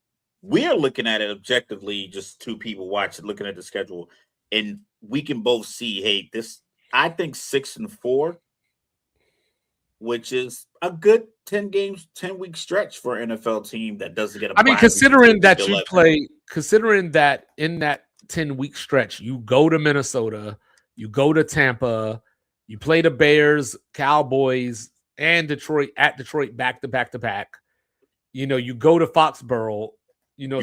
We are looking at it objectively, just 2 people watching, looking at the schedule, and we can both see, hey, this. I think 6-4. Which is a good 10-week stretch for an NFL team that doesn't get a. I mean, considering that in that 10-week stretch, you go to Minnesota, you go to Tampa, you play the Bears, Cowboys, and Detroit back to back. You go to Foxborough.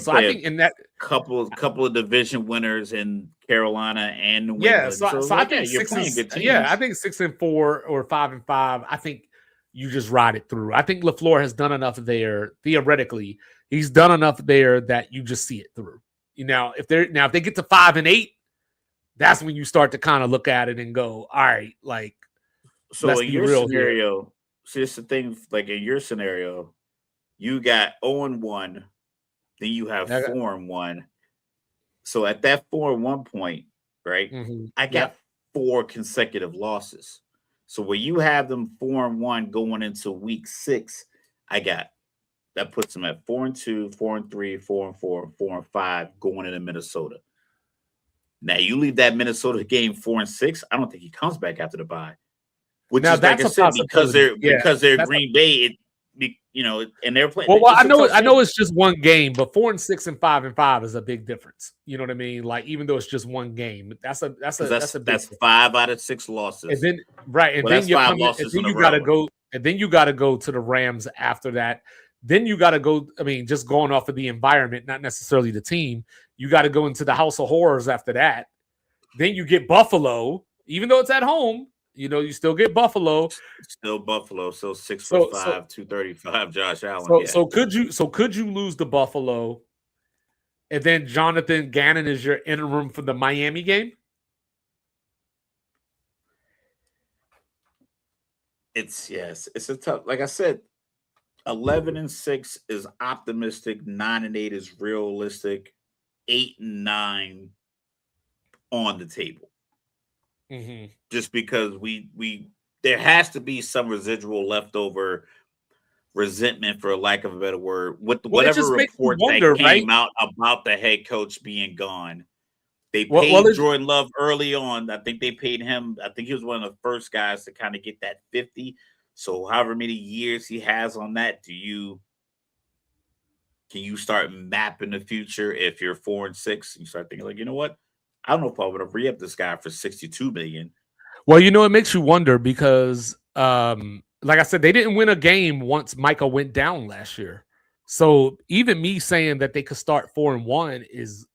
So I think in that couple of division winners in Carolina and New England. So I think you're playing good teams. Yeah, I think 6-4 or 5-5. I think you just ride it through. I think LaFleur has done enough there. Theoretically, he's done enough there that you just see it through. If they get to 5-8, that's when you start to kind of look at it and go, all right, like. So in your scenario, see, it's the thing. Like in your scenario, you got 0-1. Then you have 4-1. So at that 4-1 point, right? I got 4 consecutive losses. So where you have them 4-1 going into week 6, that puts them at 4-2, 4-3, 4-4, 4-5 going into Minnesota. Now you leave that Minnesota game 4-6. I don't think he comes back after the bye. Which now is like I said, because they're Green Bay, and they're playing. Well, I know it's just one game, but 4-6 and 5-5 is a big difference. You know what I mean? Like even though it's just one game, that's a big 5 out of 6 losses. And then you got to go to the Rams after that. Then you got to go. I mean, just going off of the environment, not necessarily the team. You got to go into the House of Horrors after that. Then you get Buffalo, even though it's at home. You still get Buffalo. Still Buffalo. So 6'5", 235. Josh Allen. So could you lose to Buffalo, and then Jonathan Gannon is your interim for the Miami game? It's a tough. Like I said, 11-6 is optimistic. 9-8 is realistic. 8-9 on the table. Mm-hmm. Just because there has to be some residual leftover resentment, for lack of a better word, with whatever reports that came out about the head coach being gone. They paid Jordan Love early on. I think they paid him. I think he was one of the first guys to kind of get that 50. So however many years he has on that, can you start mapping the future if you're 4-6? You start thinking like, you know what? I don't know if I would have re-upped this guy for $62 million. Well, it makes you wonder because, like I said, they didn't win a game once Micah went down last year. So even me saying that they could start 4-1 is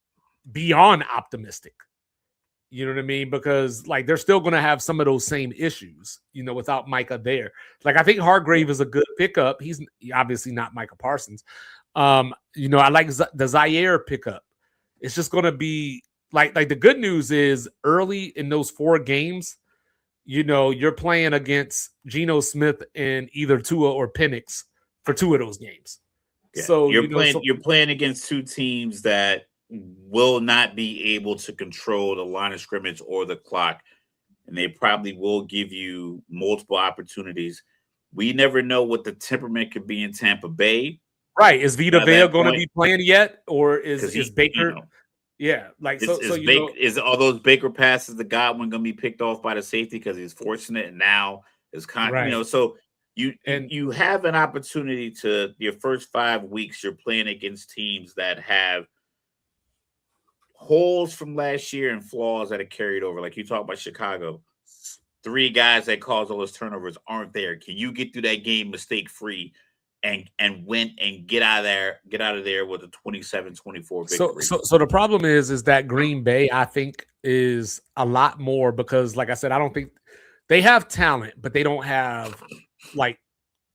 beyond optimistic. You know what I mean? Because like they're still going to have some of those same issues, without Micah there. Like I think Hargrave is a good pickup. He's obviously not Micah Parsons. I like the Zaire pickup. It's just going to be like the good news is early in those 4 games, you're playing against Geno Smith and either Tua or Penix for 2 of those games. Yeah. So you're playing against 2 teams that will not be able to control the line of scrimmage or the clock, and they probably will give you multiple opportunities. We never know what the temperament could be in Tampa Bay. Right? Is Vita Vea going to be playing yet, or is Baker? Yeah, like is all those Baker passes to Godwin going to be picked off by the safety because he's fortunate, and now is so you have an opportunity to your first 5 weeks. You're playing against teams that have holes from last year and flaws that are carried over. Like you talk about Chicago, 3 guys that caused all those turnovers aren't there. Can you get through that game mistake free and win and get out of there with a 27-24 victory? So the problem is that Green Bay, I think, is a lot more because, like I said, I don't think they have talent, but they don't have like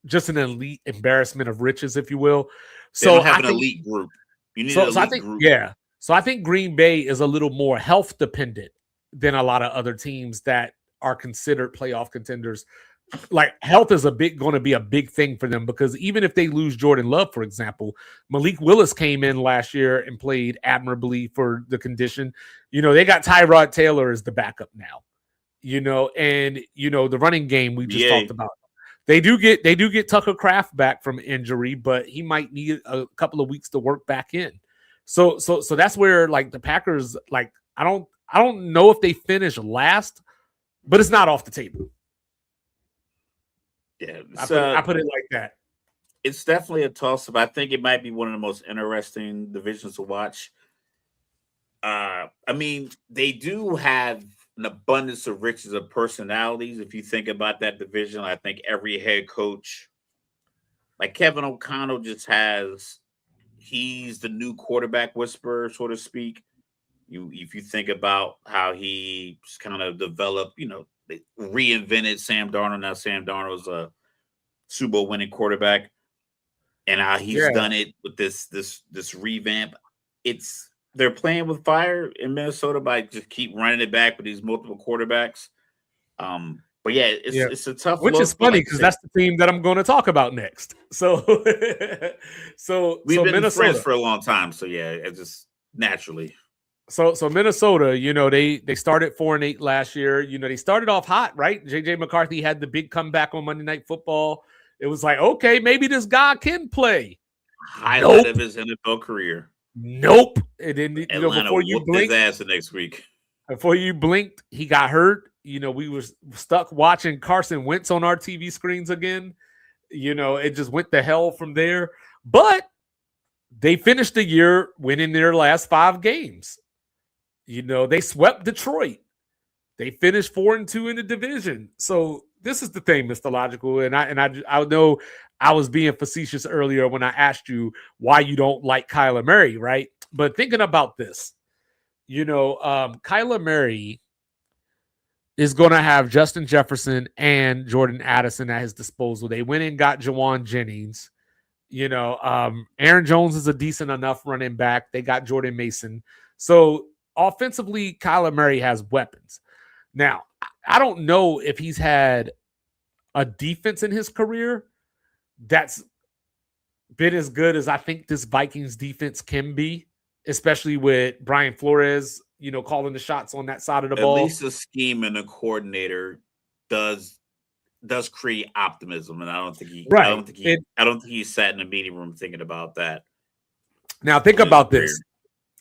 just an elite embarrassment of riches, if you will. So they don't have an elite group. You need an elite group. Yeah. So I think Green Bay is a little more health dependent than a lot of other teams that are considered playoff contenders. Like health is going to be a big thing for them because even if they lose Jordan Love, for example, Malik Willis came in last year and played admirably for the condition. They got Tyrod Taylor as the backup now. And the running game we just talked about. They do get Tucker Kraft back from injury, but he might need a couple of weeks to work back in. So that's where like the Packers, like I don't know if they finish last, but it's not off the table. Yeah, I put it like that. It's definitely a toss-up. I think it might be one of the most interesting divisions to watch. I mean, they do have an abundance of riches of personalities. If you think about that division, I think every head coach, like Kevin O'Connell, he's the new quarterback whisperer, so to speak. If you think about how he kind of developed, they reinvented Sam Darnold. Now Sam Darnold's a Super Bowl winning quarterback, and how he's done it with this revamp. They're playing with fire in Minnesota by just keep running it back with these multiple quarterbacks. But yeah, it's a tough which look. is funny because that's the team that I'm going to talk about next. So, we've been Minnesota friends for a long time. So yeah, it just naturally. So Minnesota, they started 4-8 last year. They started off hot, right? JJ McCarthy had the big comeback on Monday Night Football. It was like, okay, maybe this guy can play. Highlight of his NFL career. Nope. It didn't. Atlanta Before you whooped blinked, his ass the next week. Before you blinked, he got hurt. We were stuck watching Carson Wentz on our TV screens again. It just went to hell from there. But they finished the year winning their last 5 games. They swept Detroit. They finished 4-2 in the division. So this is the thing, Mr. Logical. And I know I was being facetious earlier when I asked you why you don't like Kyler Murray, right? But thinking about this, Kyler Murray is going to have Justin Jefferson and Jordan Addison at his disposal. They went and got Jawan Jennings. Aaron Jones is a decent enough running back. They got Jordan Mason. So offensively, Kyler Murray has weapons. Now, I don't know if he's had a defense in his career that's been as good as I think this Vikings defense can be, especially with Brian Flores, calling the shots on that side of the ball. At least a scheme and a coordinator does create optimism, and I don't think he sat in a meeting room thinking about that. Now think about this.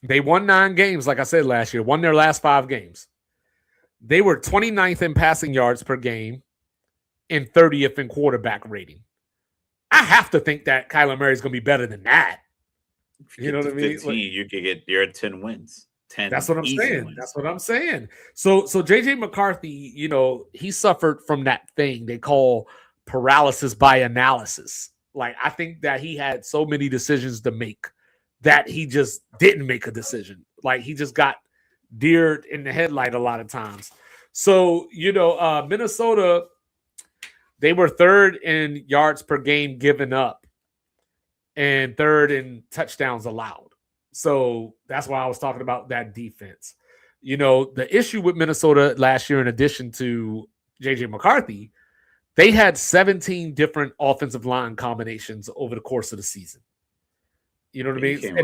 They won 9 games, like I said last year, won their last 5 games. They were 29th in passing yards per game and 30th in quarterback rating. I have to think that Kyler Murray is going to be better than that. You know what I mean? 15, you could get your 10 wins. 10. That's what I'm saying. Wins. That's what I'm saying. So JJ McCarthy, he suffered from that thing they call paralysis by analysis. Like, I think that he had so many decisions to make that he just didn't make a decision. Like, he just got deer in the headlight a lot of times. So, Minnesota, they were 3rd in yards per game given up and 3rd in touchdowns allowed. So that's why I was talking about that defense. The issue with Minnesota last year, in addition to JJ McCarthy, they had 17 different offensive line combinations over the course of the season. You know what I mean?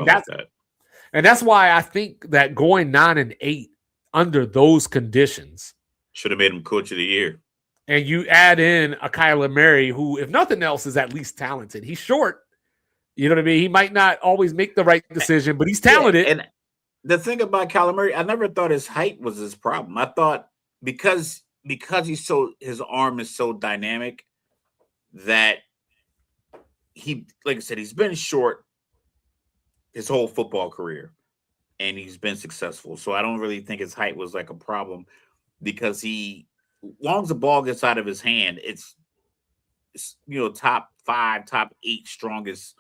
And that's why I think that going 9-8 under those conditions should have made him coach of the year. And you add in a Kyler Murray, who, if nothing else, is at least talented. He's short. You know what I mean? He might not always make the right decision, but he's talented. Yeah, and the thing about Kyler Murray, I never thought his height was his problem. I thought because his arm is so dynamic that he, like I said, he's been short his whole football career and he's been successful. So I don't really think his height was like a problem because as long as the ball gets out of his hand, it's top 5, top 8 strongest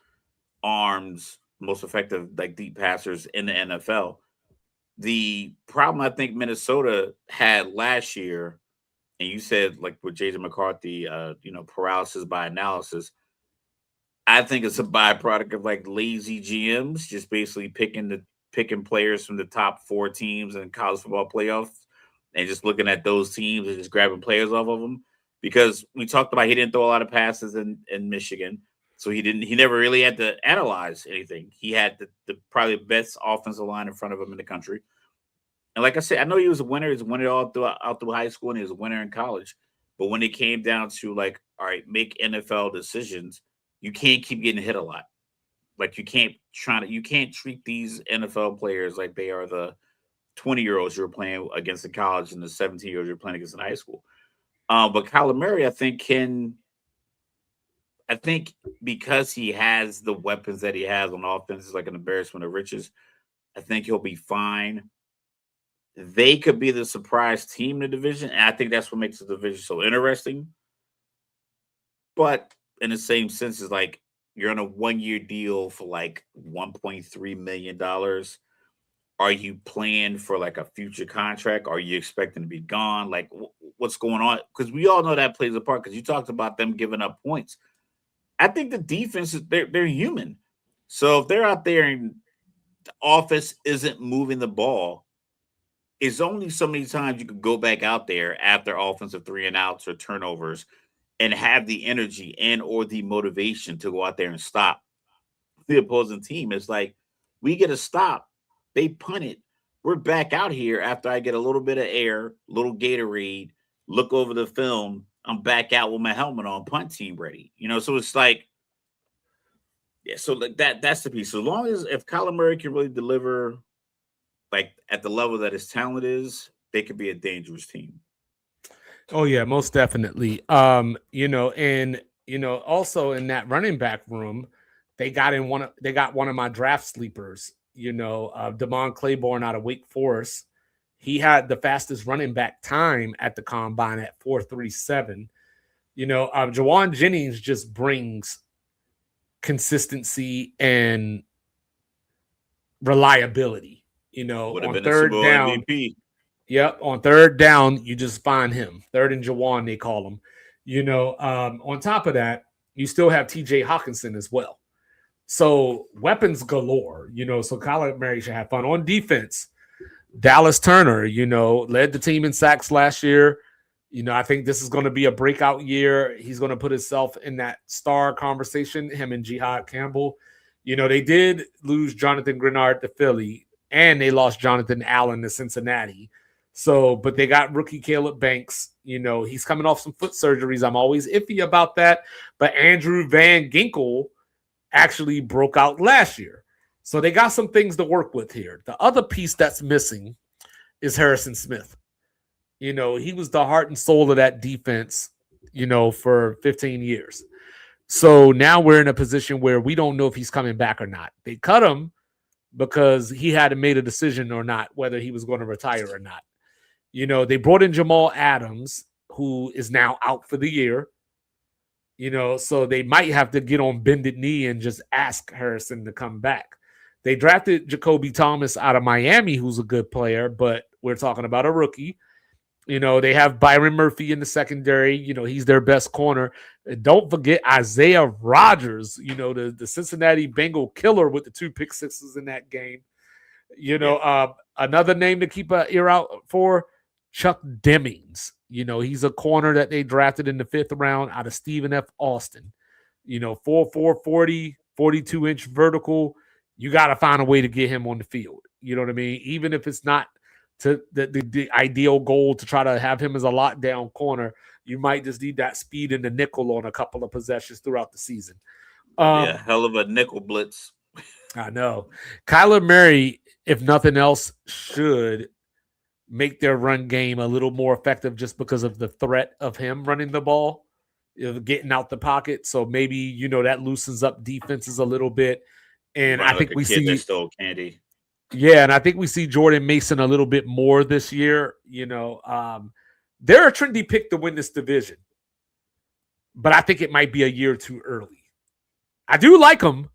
arms, most effective like deep passers in the NFL. The problem I think Minnesota had last year, and you said like with JJ McCarthy, paralysis by analysis. I think it's a byproduct of like lazy GMs just basically picking players from the top 4 teams in college football playoffs and just looking at those teams and just grabbing players off of them. Because we talked about he didn't throw a lot of passes in Michigan. So he never really had to analyze anything. He had the probably best offensive line in front of him in the country. And like I said, I know he was a winner. He was a winner all through high school, and he was a winner in college. But when it came down to like, all right, make NFL decisions, you can't keep getting hit a lot. Like you can't treat these NFL players like they are the 20-year-olds you're playing against in college and the 17-year-olds you're playing against in high school. But Kyler Murray, I think because he has the weapons that he has on offense, it's like an embarrassment of riches. I think he'll be fine. They could be the surprise team in the division, and I think that's what makes the division so interesting. But in the same sense, it's like you're on a 1-year deal for like $1.3 million. Are you playing for like a future contract? Are you expecting to be gone? Like what's going on? Because we all know that plays a part because you talked about them giving up points. I think the defense is they're human. So if they're out there and the offense isn't moving the ball, it's only so many times you could go back out there after offensive 3-and-outs or turnovers and have the energy and or the motivation to go out there and stop the opposing team. It's like we get a stop, they punt it. We're back out here after I get a little bit of air, little Gatorade, look over the film. I'm back out with my helmet on, punt team ready. So it's like, yeah, so like that's the piece. So long as if Kyler Murray can really deliver like at the level that his talent is, they could be a dangerous team. Oh yeah, most definitely. Also in that running back room, they got one of my draft sleepers, Damon Claiborne out of Wake Forest. He had the fastest running back time at the combine at 4.37. Jawan Jennings just brings consistency and reliability. On third down, MVP. Yep, on third down, you just find him. Third and Jawan, they call him. On top of that, you still have TJ Hawkinson as well. So weapons galore, so Kyler Murray should have fun. On defense, Dallas Turner, led the team in sacks last year. I think this is going to be a breakout year. He's going to put himself in that star conversation, him and Jihad Campbell. They did lose Jonathan Grenard to Philly, and they lost Jonathan Allen to Cincinnati. So, but they got rookie Caleb Banks. He's coming off some foot surgeries. I'm always iffy about that. But Andrew Van Ginkel actually broke out last year. So they got some things to work with here. The other piece that's missing is Harrison Smith. He was the heart and soul of that defense, for 15 years. So now we're in a position where we don't know if he's coming back or not. They cut him because he hadn't made a decision or not, whether he was going to retire or not. They brought in Jamal Adams, who is now out for the year. So they might have to get on bended knee and just ask Harrison to come back. They drafted Jacoby Thomas out of Miami, who's a good player, but we're talking about a rookie. They have Byron Murphy in the secondary. He's their best corner. And don't forget Isaiah Rodgers, the Cincinnati Bengal killer with the 2 pick sixes in that game. Another name to keep an ear out for, Chuck Demings. He's a corner that they drafted in the 5th round out of Stephen F. Austin. 4'4", 40, 42-inch vertical. You got to find a way to get him on the field. You know what I mean? Even if it's not to the ideal goal to try to have him as a lockdown corner, you might just need that speed in the nickel on a couple of possessions throughout the season. Hell of a nickel blitz. I know. Kyler Murray, if nothing else, should make their run game a little more effective just because of the threat of him running the ball, getting out the pocket. So maybe, that loosens up defenses a little bit. And I think we see stole candy. Yeah, and I think we see Jordan Mason a little bit more this year. They're a trendy pick to win this division, but I think it might be a year too early. I do like them,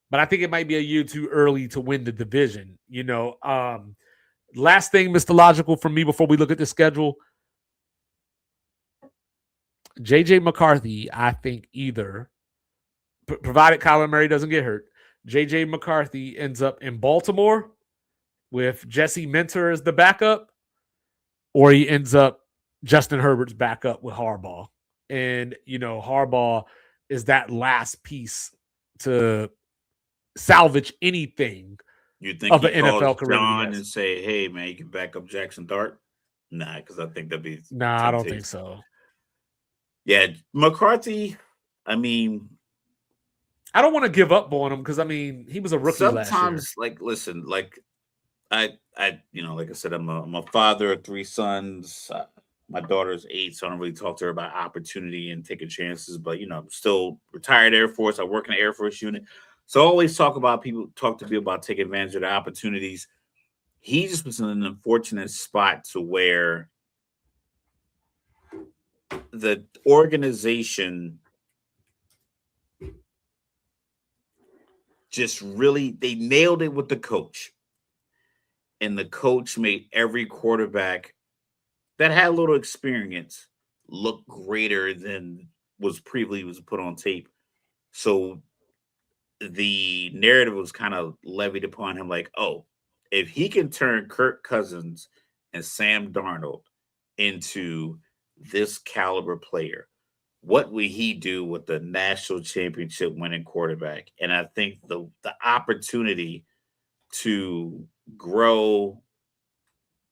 but I think it might be a year too early to win the division. Last thing, Mr. Logical, from me before we look at the schedule. J.J. McCarthy, I think either, provided Kyler Murray doesn't get hurt, J.J. McCarthy ends up in Baltimore with Jesse Minter as the backup, or he ends up Justin Herbert's backup with Harbaugh. And, Harbaugh is that last piece to salvage anything. You think of an NFL career? John and say, "Hey, man, you can back up Jackson Dart"? Nah, because I think that'd be I don't think so. Yeah, McCarthy. I mean, I don't want to give up on him because he was a rookie last year. Sometimes, listen, I, like I said, I'm a father of 3 sons. My daughter's 8, so I don't really talk to her about opportunity and taking chances. But I'm still retired Air Force. I work in the Air Force unit. So I always talk to me about taking advantage of the opportunities. He just was in an unfortunate spot to where the organization just really, they nailed it with the coach. And the coach made every quarterback that had a little experience look greater than was previously put on tape. So the narrative was kind of levied upon him like, oh, if he can turn Kirk Cousins and Sam Darnold into this caliber player, what would he do with the national championship winning quarterback? And I think the opportunity to grow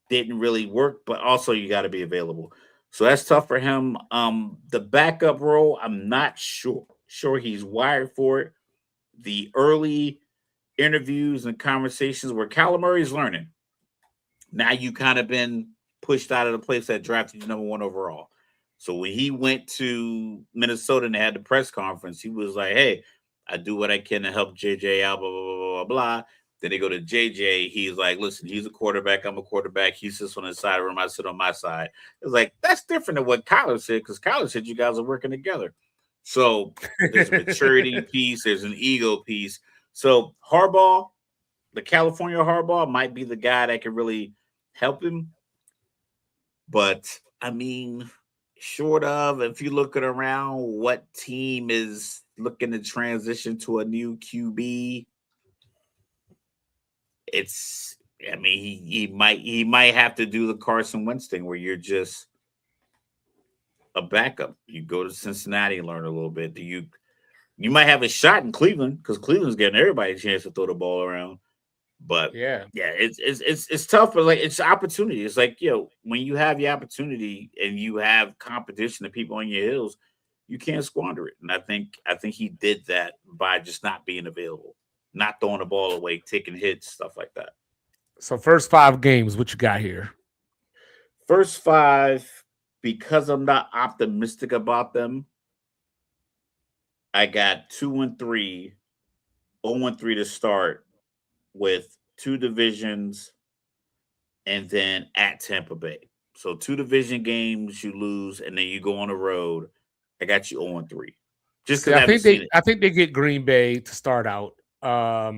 didn't really work, but also you got to be available. So that's tough for him. The backup role, I'm not sure he's wired for it. The early interviews and conversations where Kyler Murray's learning. Now you kind of been pushed out of the place that drafted you number 1 overall. So when he went to Minnesota and they had the press conference, he was like, "Hey, I do what I can to help JJ out, blah, blah, blah, blah, blah." Then they go to JJ. He's like, "Listen, he's a quarterback. I'm a quarterback. He sits on his side of the room. I sit on my side." It's like, that's different than what Kyler said, because Kyler said you guys are working together. So there's a maturity piece. There's an ego piece. So Harbaugh, the California Harbaugh, might be the guy that can really help him. But, I mean, short of, if you're looking around, what team is looking to transition to a new QB? He might have to do the Carson Wentz thing where you're just a backup. You go to Cincinnati and learn a little bit. You might have a shot in Cleveland, because Cleveland's getting everybody a chance to throw the ball around. But it's tough, but like, it's opportunity. It's like, when you have the opportunity and you have competition and people on your heels, you can't squander it. And I think he did that by just not being available, not throwing the ball away, taking hits, stuff like that. So first 5 games, what you got here? First 5, because I'm not optimistic about them, I got 2-3, 0-3 to start, with 2 divisions and then at Tampa Bay. So 2 division games you lose, and then you go on the road. I got you 0-3. Just because I think they get Green Bay to start out. I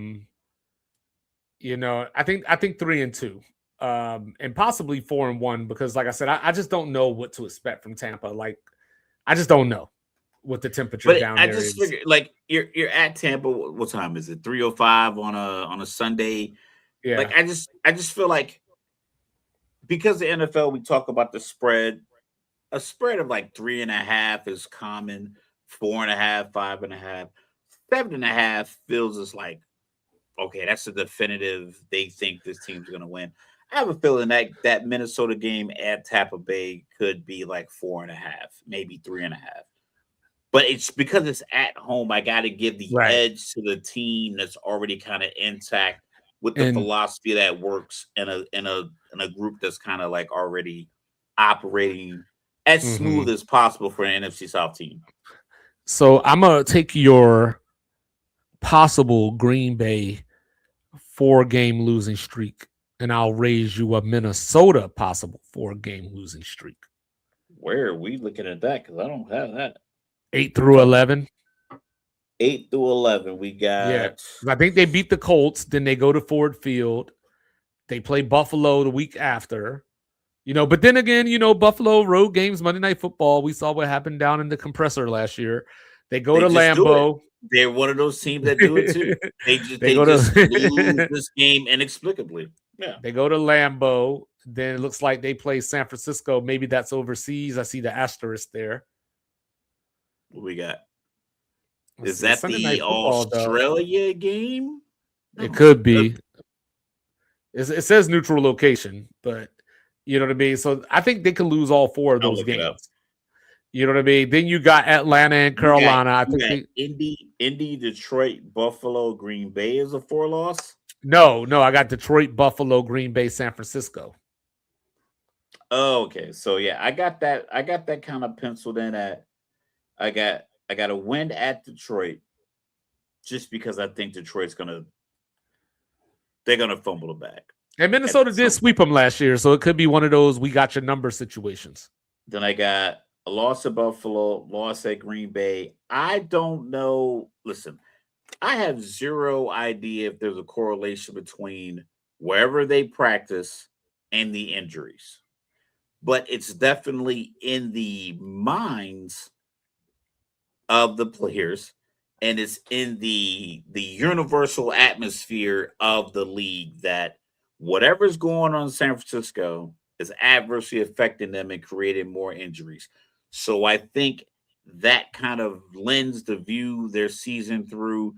think 3-2. And possibly 4-1, because like I said, I just don't know what to expect from Tampa. Like, I just don't know what the temperature down there is. I just figured, like, you're at Tampa. What time is it? 3:05 on a Sunday. Yeah. Like, I just feel like, because the NFL, we talk about the spread. A spread of like 3.5 is common. 4.5, 5.5, 7.5 feels as like, okay, that's a definitive. They think this team's gonna win. I have a feeling that Minnesota game at Tampa Bay could be like 4.5, maybe 3.5. But it's because it's at home. I got to give the edge to the team that's already kind of intact, with the philosophy that works in a group that's kind of like already operating as smooth as possible for an NFC South team. So I'm gonna take your possible Green Bay 4-game losing streak, and I'll raise you a Minnesota possible 4-game losing streak. Where are we looking at that? Because I don't have that. 8 through 11. 8 through 11. We got. Yeah, I think they beat the Colts. Then they go to Ford Field. They play Buffalo the week after. But then again, Buffalo road games, Monday Night Football. We saw what happened down in the compressor last year. They go to Lambeau. They're one of those teams that do it too. They just lose this game inexplicably. Yeah. They go to Lambeau. Then it looks like they play San Francisco. Maybe that's overseas. I see the asterisk there. What we got? Is that the Australia game? It could be. It says neutral location, but you know what I mean? So I think they could lose all 4 of those games. You know what I mean? Then you got Atlanta and Carolina. Indy, Detroit, Buffalo, Green Bay is a 4-loss. No, I got Detroit, Buffalo, Green Bay, San Francisco. Oh, okay. So yeah, I got that kind of penciled in at. I got a win at Detroit, just because I think Detroit's they're gonna fumble the bag. And Minnesota did sweep them last year, so it could be one of those we got your number situations. Then I got a loss at Buffalo, loss at Green Bay. I don't know. Listen, I have zero idea if there's a correlation between wherever they practice and the injuries, but it's definitely in the minds of the players, and it's in the universal atmosphere of the league that whatever's going on in San Francisco is adversely affecting them and creating more injuries. So I think that kind of lends the view their season through.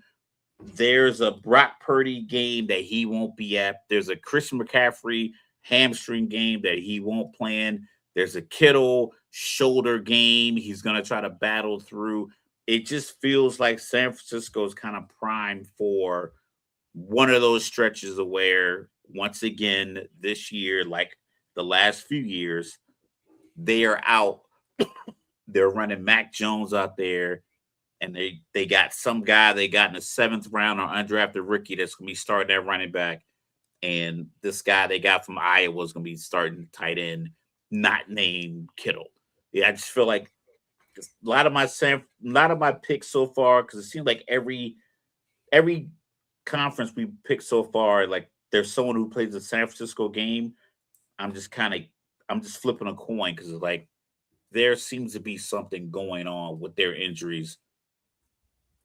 There's a Brock Purdy game that he won't be at. There's a Chris McCaffrey hamstring game that he won't play in. There's a Kittle shoulder game he's going to try to battle through. It just feels like San Francisco is kind of primed for one of those stretches of where, once again, this year, like the last few years, they are out. They're running Mac Jones out there, and they got some guy they got in the 7th round or undrafted rookie that's going to be starting that running back. And this guy they got from Iowa is going to be starting tight end, not named Kittle. Yeah, I just feel like a lot of my picks so far, because it seems like every conference we picked so far, like there's someone who plays the San Francisco game. I'm just flipping a coin because it's like there seems to be something going on with their injuries.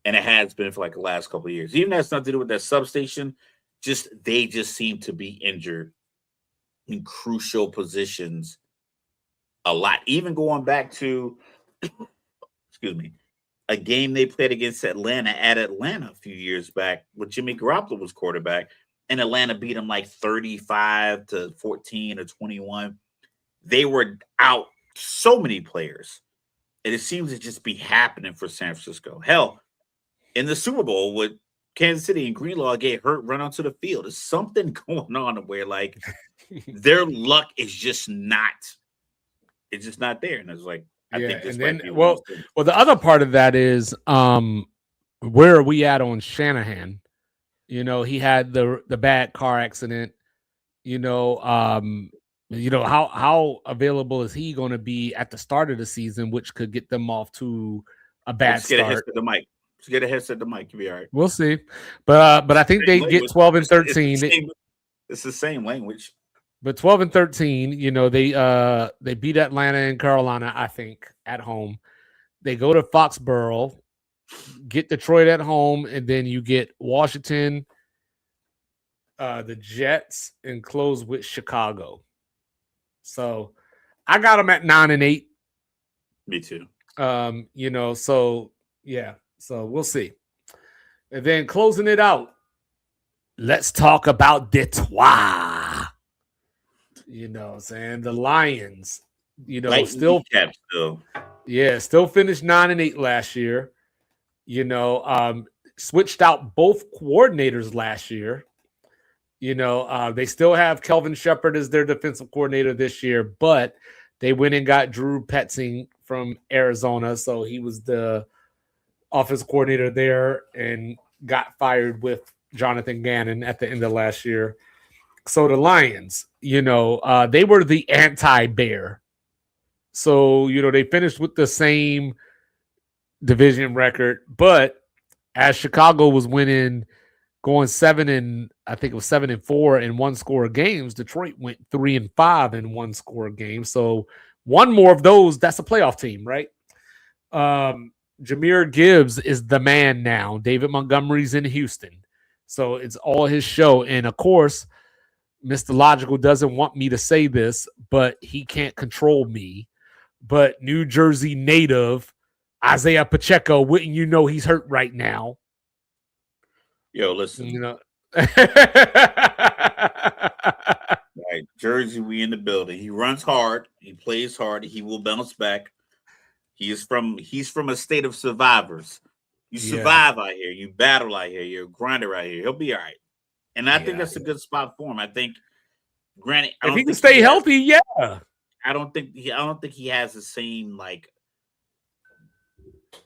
And it has been for like the last couple of years. Even that's nothing to do with that substation. They just seem to be injured in crucial positions a lot. Even going back to, excuse me, a game they played against Atlanta at Atlanta a few years back when Jimmy Garoppolo was quarterback, and Atlanta beat them like 35-14 or 21. They were out so many players. And it seems to just be happening for San Francisco. Hell, in the Super Bowl with Kansas City and Greenlaw get hurt, run onto the field. There's something going on where like their luck is just not there. And it's like, I think this might be well, the other part of that is where are we at on Shanahan? You know, he had the bad car accident. How available is he going to be at the start of the season, which could get them off to a bad start. Get a headset to the mic. Just get a headset to the mic. You'll be all right. We'll see. But I think they get 12 and 13. It's the same language. But 12 and 13, they beat Atlanta and Carolina, I think, at home. They go to Foxborough, get Detroit at home, and then you get Washington, the Jets, and close with Chicago. So I got them at 9 and 8. Me too. So yeah. So we'll see. And then closing it out, let's talk about Detroit. Saying the Lions, still finished 9 and 8 last year. Switched out both coordinators last year. They still have Kelvin Shepard as their defensive coordinator this year, but they went and got Drew Petzing from Arizona. So he was the offensive coordinator there and got fired with Jonathan Gannon at the end of last year. So the Lions, they were the anti-Bear. So, they finished with the same division record, but as Chicago was winning, going 7 and 4 in one score games, Detroit went 3 and 5 in one score games. So one more of those, that's a playoff team, right? Jahmyr Gibbs is the man now. David Montgomery's in Houston. So it's all his show. And of course, Mr. Logical doesn't want me to say this, but he can't control me. But New Jersey native Isaiah Pacheco, wouldn't you know he's hurt right now? Yo, listen. Right, Jersey, we in the building. He runs hard. He plays hard. He will bounce back. He's from a state of survivors. You survive out here. You battle out here. You're a grinder out here. He'll be all right. And I think that's a good spot for him. I think, granted, if he can stay healthy, I don't think he has the same like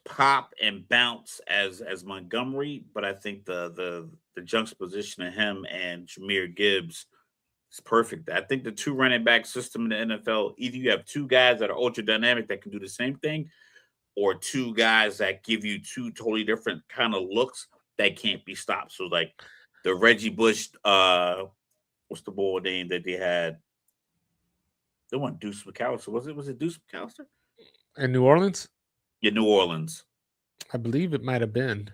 pop and bounce as Montgomery, but I think the juxtaposition of him and Jahmyr Gibbs is perfect. I think the 2 running back system in the NFL, either you have 2 guys that are ultra dynamic that can do the same thing, or 2 guys that give you 2 totally different kind of looks that can't be stopped. So like the Reggie Bush, what's the boy name that they had? They want Deuce McAllister. Was it Deuce McAllister? In New Orleans? Yeah, New Orleans. I believe it might have been.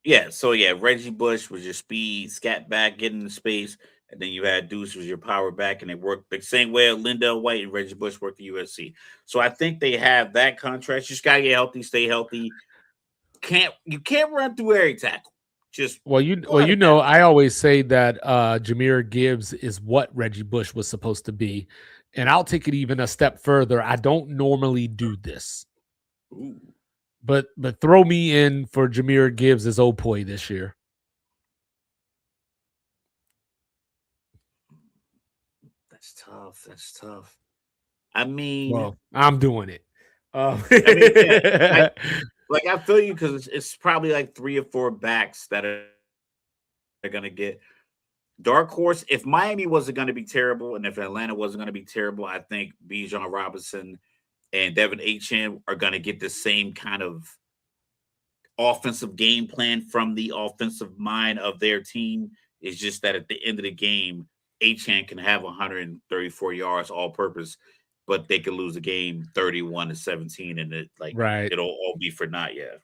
Yeah, so Reggie Bush was your speed, scat back, get into space. And then you had Deuce was your power back, and they worked the same way Lindell White and Reggie Bush worked at USC. So I think they have that contrast. You just gotta get healthy, stay healthy. You can't run through every tackle. Just I always say that Jahmyr Gibbs is what Reggie Bush was supposed to be. And I'll take it even a step further. I don't normally do this. Ooh. But throw me in for Jahmyr Gibbs as Opoy this year. That's tough. That's tough. I mean, well, I'm doing it. I feel you because it's probably like 3 or 4 backs that are going to get dark horse. If Miami wasn't going to be terrible and if Atlanta wasn't going to be terrible, I think Bijan Robinson and Devin Achane are going to get the same kind of offensive game plan from the offensive mind of their team. It's just that at the end of the game, Achane can have 134 yards all purpose, but they could lose the game 31-17, and it'll all be for naught. Yeah.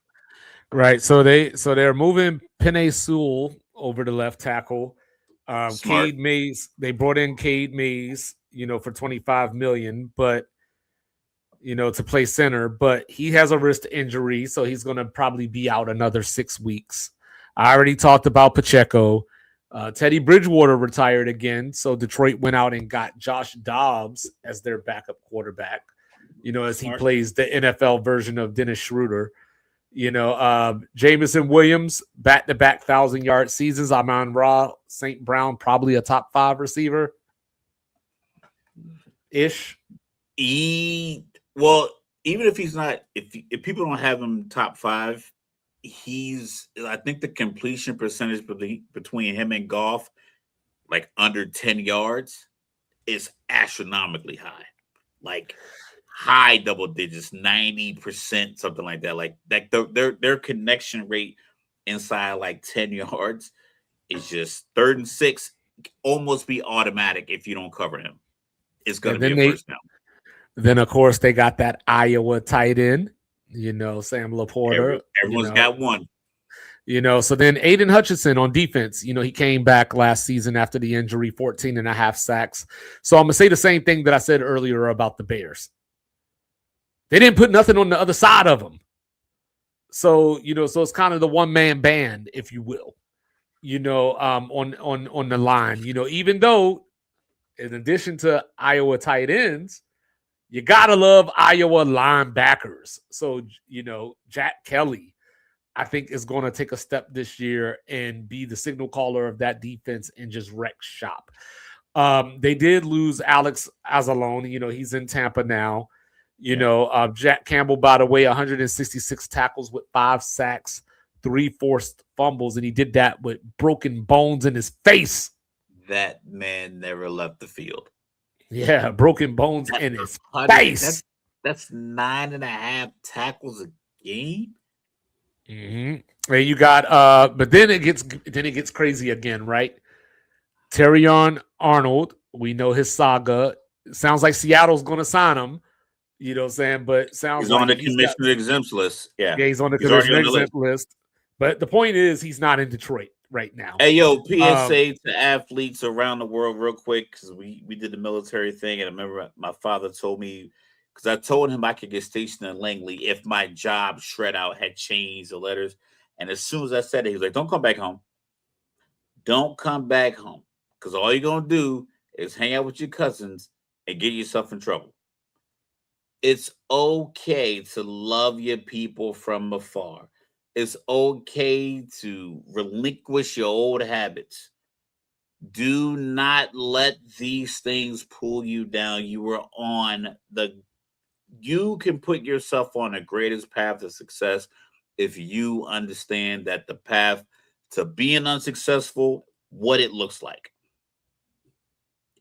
Right. So they're moving Penei Sewell over to left tackle. Cade Mays, they brought in Cade Mays, for $25 million, but to play center, but he has a wrist injury, so he's going to probably be out another 6 weeks. I already talked about Pacheco. Teddy Bridgewater retired again, so Detroit went out and got Josh Dobbs as their backup quarterback, as he plays the NFL version of Dennis Schroeder. Jamison Williams, back-to-back 1,000-yard seasons. Amon-Ra St. Brown, probably a top 5 receiver. Ish. Well, even if he's not, if people don't have him top 5, I think the completion percentage between him and Goff, like under 10 yards, is astronomically high. Like high double digits, 90%, something like that. Like their connection rate inside like 10 yards is just 3rd and 6, almost be automatic if you don't cover him. It's going to be a first down. Then, of course, they got that Iowa tight end, Sam Laporta. Everyone's got one. So then Aiden Hutchinson on defense, he came back last season after the injury, 14.5 sacks. So I'm going to say the same thing that I said earlier about the Bears. They didn't put nothing on the other side of them. So, so it's kind of the one-man band, if you will, on the line, even though in addition to Iowa tight ends, you got to love Iowa linebackers. So, Jack Kelly, I think, is going to take a step this year and be the signal caller of that defense and just wreck shop. They did lose Alex Anzalone. He's in Tampa now. Jack Campbell, by the way, 166 tackles with 5 sacks, 3 forced fumbles, and he did that with broken bones in his face. That man never left the field. Yeah, broken bones in his face. That's 9.5 tackles a game. Mm-hmm. And you got but then it gets crazy again, right? Terrion Arnold, we know his saga. It sounds like Seattle's gonna sign him. You know what I'm saying? But sounds he's like on the commissioner exempt list. Yeah, he's on the commissioner exempt list. But the point is, he's not in Detroit right now. Hey, yo, PSA to athletes around the world real quick, because we did the military thing, and I remember my father told me, because I told him I could get stationed in Langley if my job shred out had changed the letters. And as soon as I said it, he was like, don't come back home. Don't come back home, because all you're going to do is hang out with your cousins and get yourself in trouble. It's okay to love your people from afar. It's okay to relinquish your old habits. Do not let these things pull you down. You can put yourself on the greatest path to success if you understand that the path to being unsuccessful, what it looks like.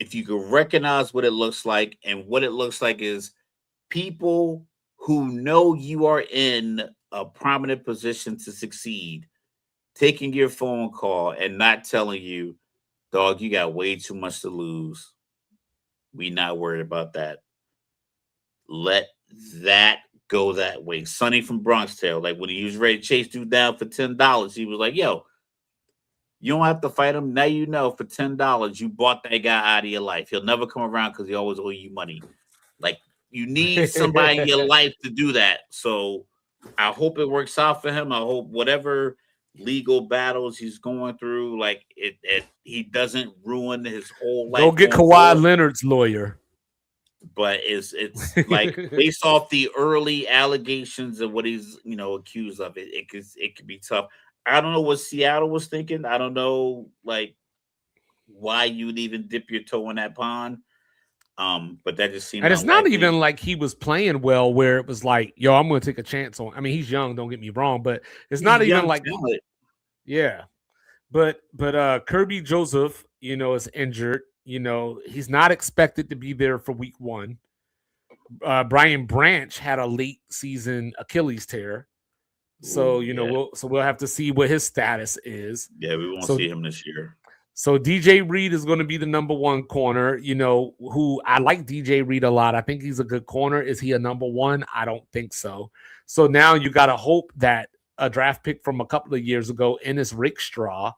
If you can recognize what it looks like, and what it looks like is people who know you are in a prominent position to succeed, taking your phone call and not telling you, dog, you got way too much to lose. We not worried about that. Let that go that way. Sonny from Bronx Tale, like when he was ready to chase dude down for $10, he was like, yo, You don't have to fight him. Now you know for $10 you bought that guy out of your life. He'll never come around because he always owe you money. Like you need somebody in your life to do that. So I hope it works out for him. I hope whatever legal battles he's going through, like he doesn't ruin his whole life. Go get Kawhi Leonard's lawyer. But it's like based off the early allegations of what he's accused of, it could be tough. I don't know what Seattle was thinking. I don't know like why you would even dip your toe in that pond. But that just seemed. And it's not even like he was playing well, where it was like, yo, I'm going to take a chance on. I mean, he's young. Don't get me wrong, but it's not even like, yeah. But Kirby Joseph, is injured. He's not expected to be there for week 1. Brian Branch had a late season Achilles tear. So, we'll have to see what his status is. Yeah, we won't see him this year. So DJ Reed is going to be the number 1 corner, who I like DJ Reed a lot. I think he's a good corner. Is he a number 1? I don't think so. So now you got to hope that a draft pick from a couple of years ago, Ennis Rakestraw,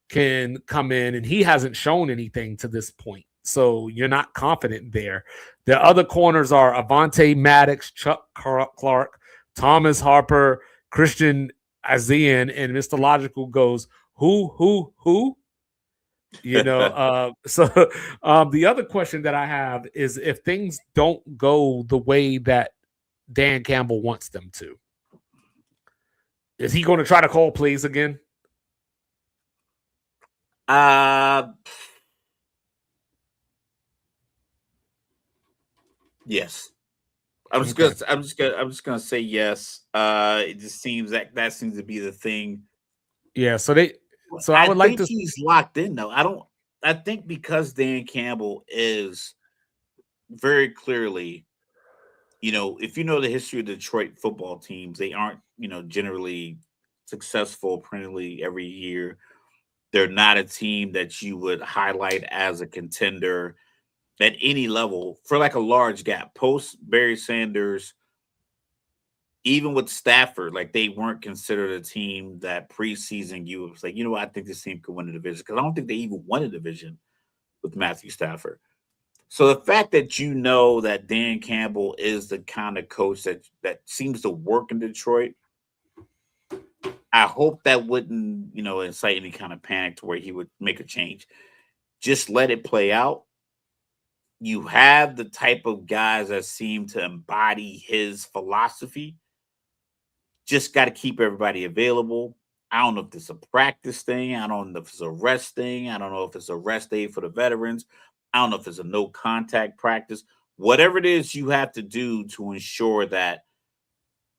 can come in, and he hasn't shown anything to this point. So you're not confident there. The other corners are Avonte Maddox, Chuck Clark, Thomas Harper, Christian Azian, and Mr. Logical goes, who? So the other question that I have is if things don't go the way that Dan Campbell wants them to, is he going to try to call plays again? Yes. I'm just gonna say yes. It just seems that seems to be the thing. Yeah. So I would like to. He's locked in though. I think because Dan Campbell is very clearly, if you know the history of Detroit football teams, they aren't, generally successful perennially every year. They're not a team that you would highlight as a contender at any level for like a large gap. Post Barry Sanders, even with Stafford, like they weren't considered a team that preseason you was like, I think this team could win the division, because I don't think they even won a division with Matthew Stafford. So the fact that that Dan Campbell is the kind of coach that seems to work in Detroit, I hope that wouldn't, incite any kind of panic to where he would make a change. Just let it play out. You have the type of guys that seem to embody his philosophy. Just got to keep everybody available. I don't know if it's a practice thing. I don't know if it's a rest thing. I don't know if it's a rest day for the veterans. I don't know if it's a no contact practice. Whatever it is you have to do to ensure that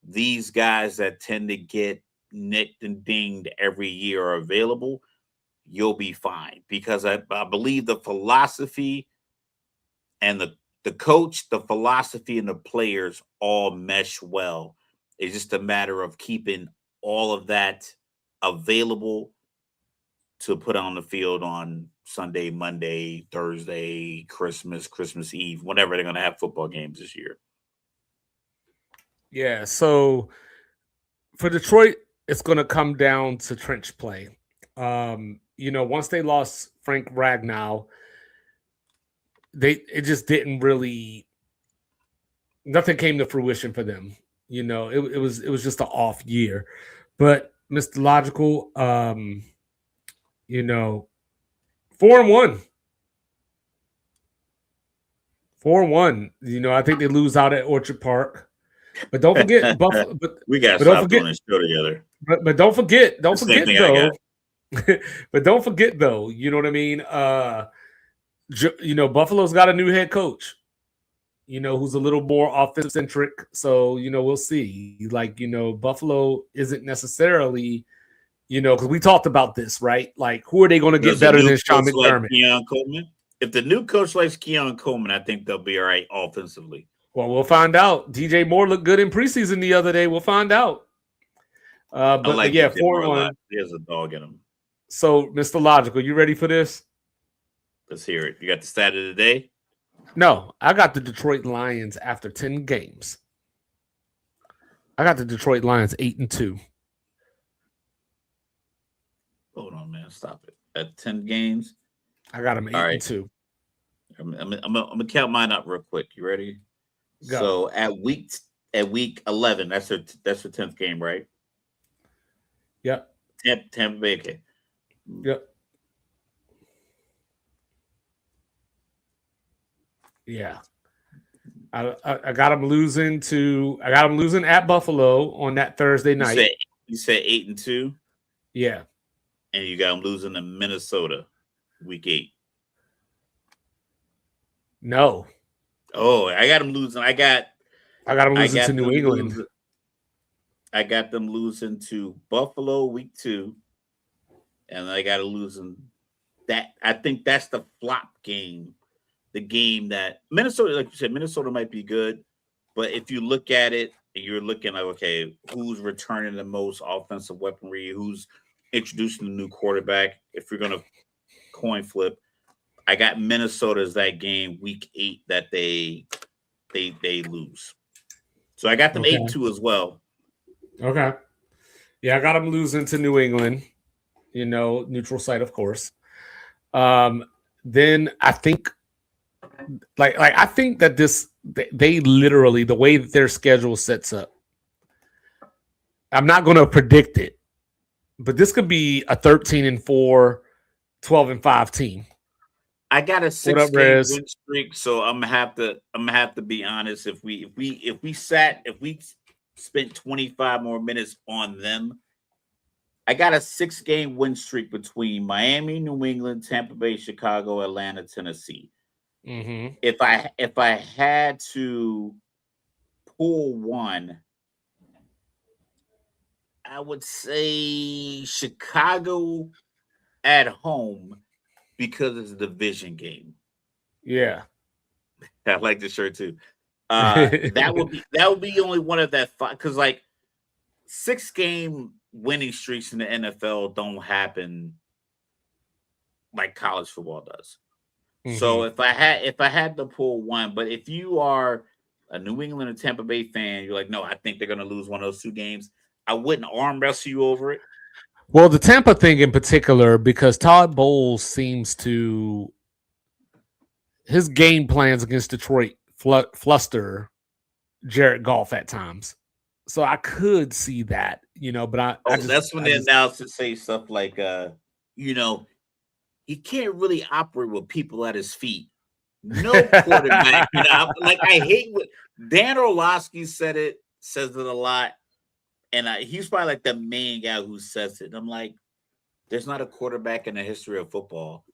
these guys that tend to get nicked and dinged every year are available, you'll be fine. Because I believe the philosophy and the coach, the philosophy, and the players all mesh well. It's just a matter of keeping all of that available to put on the field on Sunday, Monday, Thursday, Christmas Eve, whenever they're going to have football games this year. Yeah, so for Detroit, it's going to come down to trench play. Once they lost Frank Ragnow, it just didn't really, nothing came to fruition for them. It was just an off year. But Mr. Logical, 4-1. 4-1. I think they lose out at Orchard Park. But don't forget Buffalo. But we got to stop doing this show together. But don't forget though. But don't forget though. You know what I mean? Buffalo's got a new head coach. Who's a little more offensive centric. So we'll see. Buffalo isn't necessarily, because we talked about this, right? Like, who are they going to get better than Sean McDermott? Keon Coleman. If the new coach likes Keon Coleman, I think they'll be all right offensively. Well, we'll find out. DJ Moore looked good in preseason the other day. We'll find out. But yeah, 4-1. He has a dog in him. So, Mr. Logical, you ready for this? Let's hear it. You got the stat of the day? No, I got the Detroit Lions after 10 games. I got the Detroit Lions 8-2. Hold on, man. Stop it. At 10 games. I got them 8-2. I'm gonna count mine up real quick. You ready? Go. So at week 11, that's the 10th game, right? Yep. Tampa Bay. Okay. Yep. Yeah. I got them losing at Buffalo on that Thursday night. You said 8-2? Yeah. And you got them losing to Minnesota week 8. No. Oh, I got them losing. I got them losing to New England. I got them losing to Buffalo week 2. And I got to losing that. I think that's the flop game. The game that Minnesota, like you said, Minnesota might be good. But if you look at it, you're looking like, okay, who's returning the most offensive weaponry? Who's introducing the new quarterback? If you're going to coin flip, I got Minnesota as that game week 8 that they lose. So I got them 8-2 as well. Okay. Yeah, I got them losing to New England. Neutral site, of course. Then I think, I think that they literally, the way that their schedule sets up, I'm not going to predict it, but this could be a 13-4, 12-5 team. I got a 6-game win streak, so I'm gonna have to be honest. If we spent 25 more minutes on them, I got a 6-game win streak between Miami, New England, Tampa Bay, Chicago, Atlanta, Tennessee. Mm-hmm. If I had to pull one, I would say Chicago at home because it's a division game. Yeah, I like the shirt too. That would be only one of that 5 because 6-game winning streaks in the NFL don't happen like college football does. Mm-hmm. So if I had to pull one, but if you are a New England or Tampa Bay fan, you're like, no, I think they're going to lose one of those 2 games. I wouldn't arm wrestle you over it. Well, the Tampa thing in particular, because Todd Bowles seems to his game plans against Detroit fluster Jared Goff at times. So I could see that, but that's when the announcers say stuff like, he can't really operate with people at his feet. No quarterback. I hate what Dan Orlovsky says it a lot. And he's probably like the main guy who says it. I'm like, there's not a quarterback in the history of football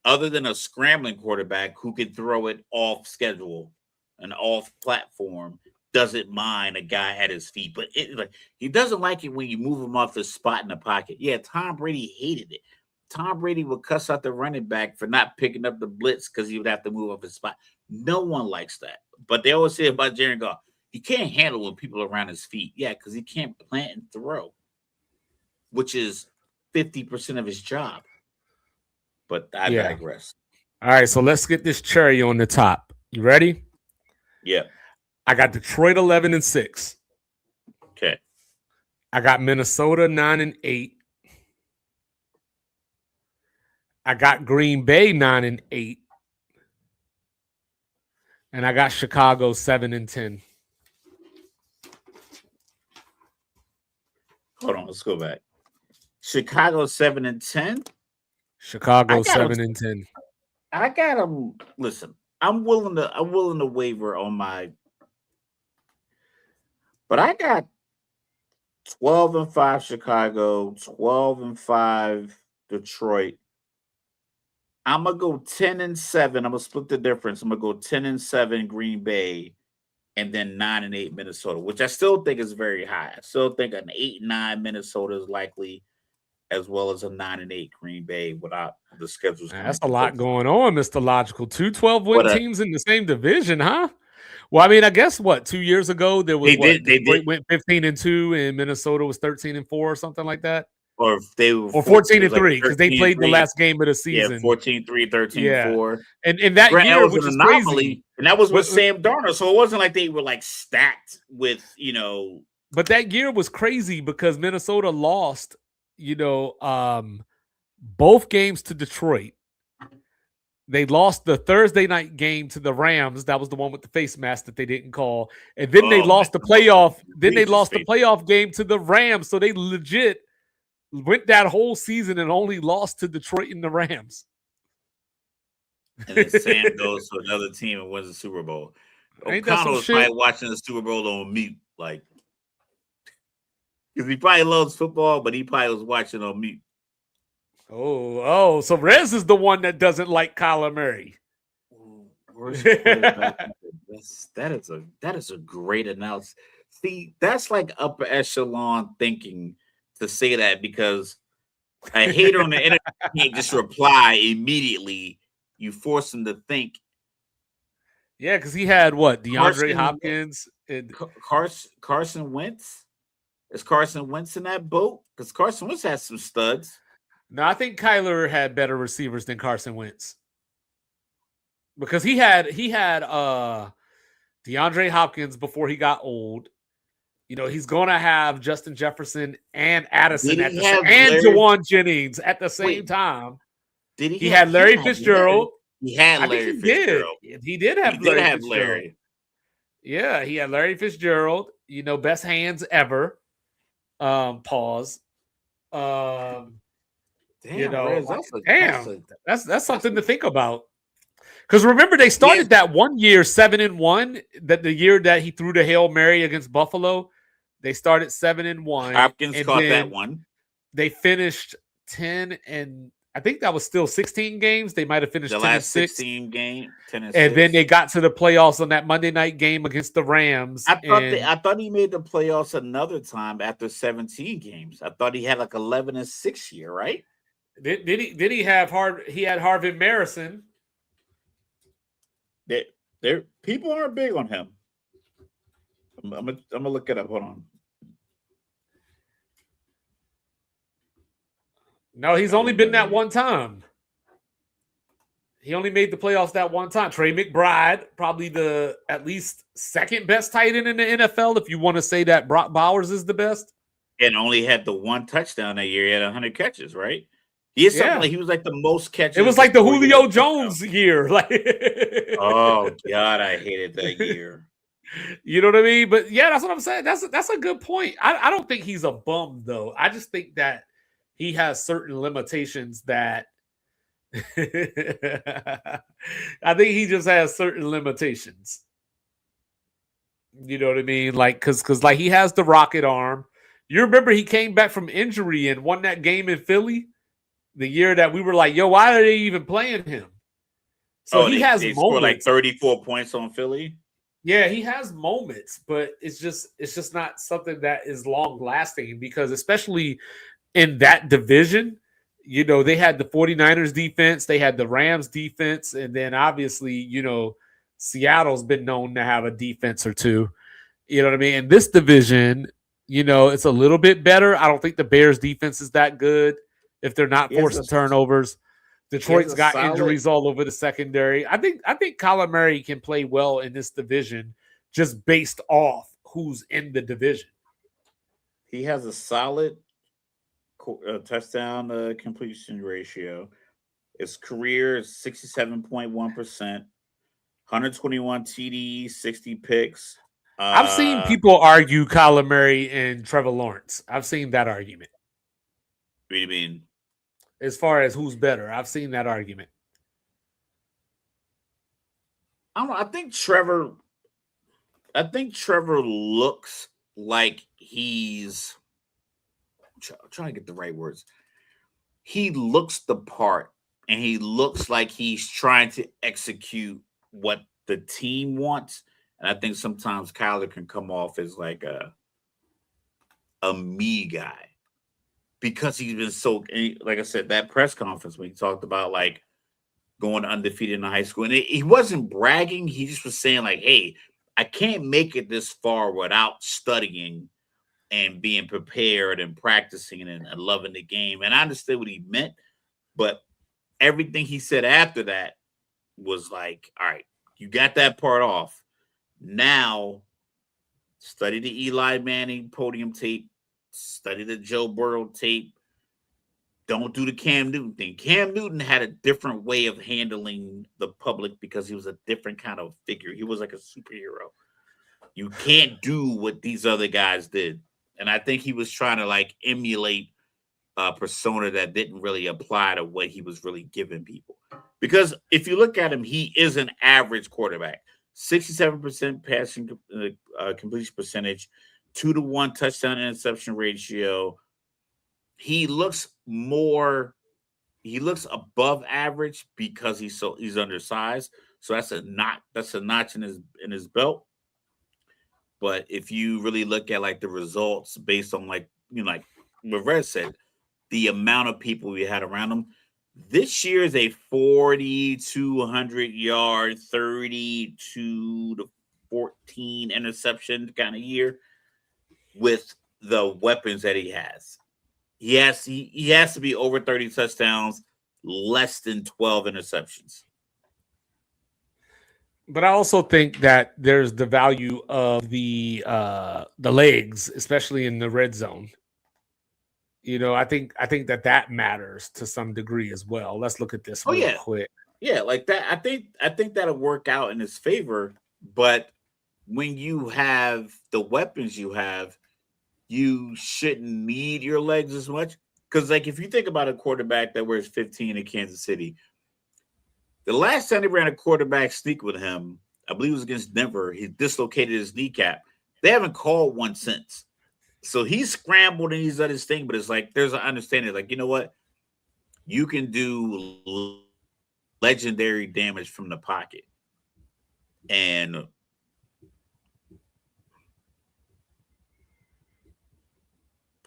other than a scrambling quarterback who can throw it off schedule and off platform. Doesn't mind a guy at his feet, but he doesn't like it when you move him off the spot in the pocket. Yeah, Tom Brady hated it. Tom Brady would cuss out the running back for not picking up the blitz because he would have to move off his spot. No one likes that. But they always say about Jared Goff, he can't handle when people are around his feet. Yeah, because he can't plant and throw, which is 50% of his job. But I digress. All right, so let's get this cherry on the top. You ready? Yeah. I got Detroit 11-6. Okay. I got Minnesota 9-8. I got Green Bay 9-8. And I got Chicago 7-10. Hold on, let's go back. Chicago 7-10. Chicago 7-10. I got them. Listen, I'm willing to waver on my. But I got 12-5 Chicago, 12-5 Detroit. I'm gonna go 10-7. I'm gonna split the difference. I'm gonna go 10-7 Green Bay, and then 9-8 Minnesota, which I still think is very high. I still think an 8-9 Minnesota is likely, as well as a 9-8 Green Bay without the schedules. That's a lot going on, Mr. Logical. 2 12-win teams in the same division, huh? Well, I mean, I guess 2 years ago there was they went 15-2 and Minnesota was 13-4 or something like that. Or they were 14-3 because they played the last game of the season. Yeah, 14-3, 13-4. And that year was an anomaly. Crazy. And that was with Sam Darnold. So it wasn't like they were stacked with, But that year was crazy because Minnesota lost, both games to Detroit. They lost the Thursday night game to the Rams. That was the one with the face mask that they didn't call. And then they lost the playoff. Then they lost the playoff game to the Rams. So they legit went that whole season and only lost to Detroit and the Rams. And then Sam goes to another team and wins the Super Bowl. O'Connell was probably watching the Super Bowl on mute, like, because he probably loves football, but he probably was watching on mute. Oh, so Rez is the one that doesn't like Kyler Murray. That is a great analysis. See, that's like upper echelon thinking to say that, because a hater on the internet can't just reply immediately. You force him to think. Yeah, because he had what? DeAndre Hopkins and Carson Wentz. Is Carson Wentz in that boat? Because Carson Wentz has some studs. No, I think Kyler had better receivers than Carson Wentz. Because he had DeAndre Hopkins before he got old. He's going to have Justin Jefferson and Addison and Jawan Jennings at the same time. He had Larry Fitzgerald. He had Larry Fitzgerald. He did have Larry Fitzgerald. Yeah, he had Larry Fitzgerald. Best hands ever. Pause. Damn, that's something to think about. Because remember, they started that one year 7-1. That the year that he threw the Hail Mary against Buffalo, they started 7-1. Hopkins caught that one. They finished 10 and I think that was still 16 games. They might have finished the 10 last 6. 16 game, 10 and then they got to the playoffs on that Monday night game against the Rams. I thought he made the playoffs another time after 17 games. I thought he had like 11-6 year, right? Did he have He had Harvin Marison. There, people aren't big on him. I'm gonna look it up. Hold on. No, he's only been that one time. He only made the playoffs that one time. Trey McBride, probably the at least second best tight end in the NFL, if you want to say that Brock Bowers is the best. And only had the one touchdown that year. He had 100 catches, right? He was like the most catches. It was like the Julio Jones year. Like, oh God, I hated that year. You know what I mean? But yeah, that's what I'm saying. That's a good point. I don't think he's a bum though. I just think that he has certain limitations that I think he just has certain limitations. You know what I mean? Like, cause like he has the rocket arm. You remember he came back from injury and won that game in Philly the year that we were like, yo, why are they even playing him? So he has moments. Scored like 34 points on Philly. Yeah, he has moments, but it's just not something that is long lasting, because especially in that division, they had the 49ers defense, they had the Rams defense, and then obviously, Seattle's been known to have a defense or two. You know what I mean? In this division, it's a little bit better. I don't think the Bears defense is that good if they're not forcing turnovers. Detroit's got injuries all over the secondary. I think Kyler Murray can play well in this division just based off who's in the division. He has a solid touchdown completion ratio. His career is 67.1%, 121 TDs, 60 picks. I've seen people argue Kyler Murray and Trevor Lawrence. I've seen that argument. What do you mean? As far as who's better, I've seen that argument. I don't know. I think Trevor looks like he's I'm trying to get the right words. He looks the part, and he looks like he's trying to execute what the team wants. And I think sometimes Kyler can come off as like a me guy, because he's been so, like I said, that press conference when he talked about like going undefeated in high school, and he wasn't bragging. He just was saying like, hey, I can't make it this far without studying and being prepared and practicing and loving the game. And I understood what he meant, but everything he said after that was like, all right, you got that part off. Now study the Eli Manning podium tape, study the Joe Burrow tape, don't do the Cam Newton thing. Cam Newton had a different way of handling the public because he was a different kind of figure. He was like a superhero. You can't do what these other guys did. And I think he was trying to like emulate a persona that didn't really apply to what he was really giving people. Because if you look at him, he is an average quarterback. 67% passing completion percentage, 2-to-1 touchdown interception ratio. He looks above average because he's undersized. So that's a notch in his belt. But if you really look at like the results based on like what Red said, the amount of people we had around him, this year is a 4,200 yard, 32 to 14 interception kind of year with the weapons that he has. He has to be over 30 touchdowns, less than 12 interceptions. But I also think that there's the value of the legs, especially in the red zone. I think that matters to some degree as well. Let's look at this real quick. Yeah, like that. I think that'll work out in his favor. But when you have the weapons you have, you shouldn't need your legs as much. Because like if you think about a quarterback that wears 15 in Kansas City, the last time they ran a quarterback sneak with him, I believe it was against Denver, he dislocated his kneecap. They haven't called one since. So he's scrambled and he's done his thing, but it's like there's an understanding, like, you know what? You can do legendary damage from the pocket. And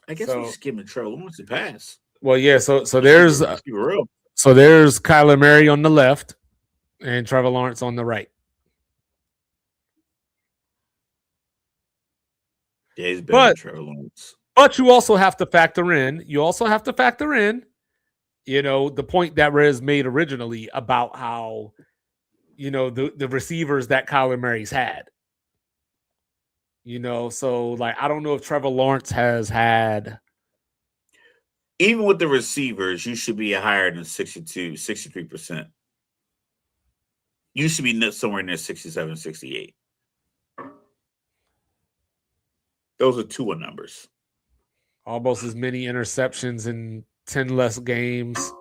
I guess we're just giving Trevor Lawrence a pass. Well, yeah, so there's Kyler Murray on the left and Trevor Lawrence on the right. Yeah, he's better than Trevor Lawrence. But you also have to factor in, the point that Rez made originally about how, the receivers that Kyler Murray's had. So like I don't know if Trevor Lawrence has had. Even with the receivers, you should be higher than 63%. You should be somewhere near 67, 68. Those are Tua numbers. Almost as many interceptions in 10 less games.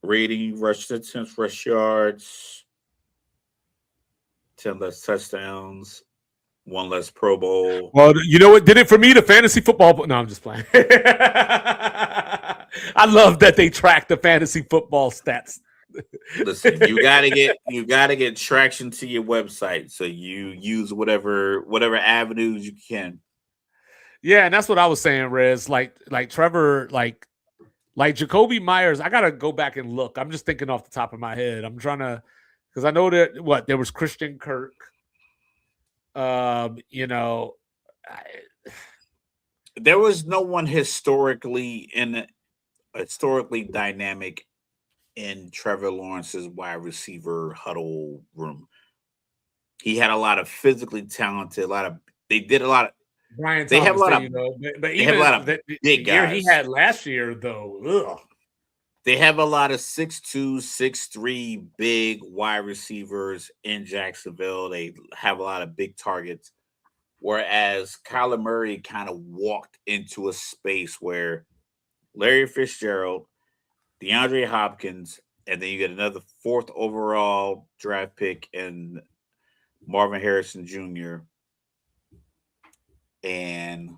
Rating, rush attempts, rush yards, 10 less touchdowns, 1 less Pro Bowl. Well, you know what did it for me? The fantasy football. No, I'm just playing. I love that they track the fantasy football stats. Listen, you gotta get traction to your website, so you use whatever avenues you can. Yeah, and that's what I was saying, Rez. Like Trevor, like Jacoby Myers. I gotta go back and look. I'm just thinking off the top of my head. I'm trying to, because I know that there was Christian Kirk. There was no one historically dynamic in Trevor Lawrence's wide receiver huddle room. He had a lot of physically talented, they have a lot of big guys. He had last year though. Ugh. They have a lot of 6'2", 6'3" big wide receivers in Jacksonville. They have a lot of big targets. Whereas Kyler Murray kind of walked into a space where Larry Fitzgerald, DeAndre Hopkins, and then you get another 4th overall draft pick in Marvin Harrison Jr. And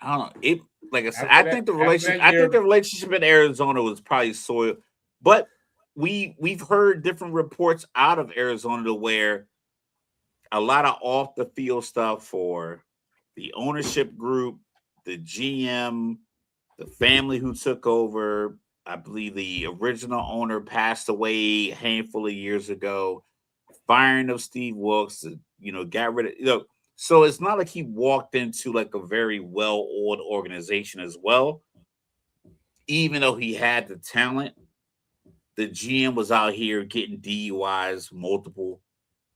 I don't know. Like I said, I think the relationship in Arizona was probably soiled. But we've heard different reports out of Arizona to where a lot of off the field stuff for the ownership group, the GM, the family who took over. I believe the original owner passed away a handful of years ago. Firing of Steve Wilkes, got rid of, so it's not like he walked into like a very well-oiled organization as well. Even though he had the talent, the GM was out here getting DUIs, multiple.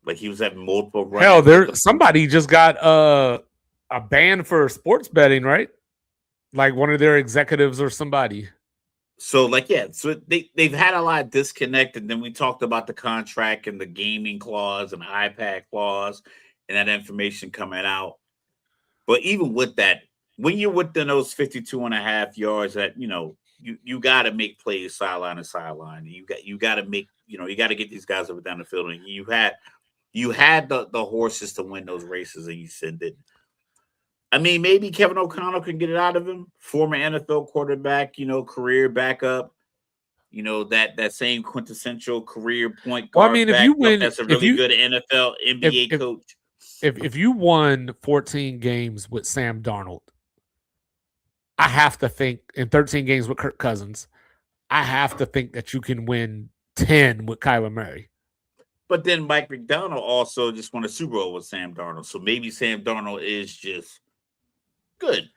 Like he was having multiple runs. Hell, somebody just got a ban for sports betting, right? Like one of their executives or somebody. So so they've had a lot of disconnect, and then we talked about the contract and the gaming clause and the iPad clause and that information coming out. But even with that, when you're within those 52.5 yards, that you got to make plays sideline to sideline. You got to make you got to get these guys over down the field, and you had the horses to win those races, and you said didn't. I mean, maybe Kevin O'Connell can get it out of him. Former NFL quarterback, career backup. That same quintessential career point guard. Well, I mean, if you win, that's a really good NFL, NBA coach. If you won 14 games with Sam Darnold, I have to think, in 13 games with Kirk Cousins, I have to think that you can win 10 with Kyler Murray. But then Mike McDonald also just won a Super Bowl with Sam Darnold. So maybe Sam Darnold is just good.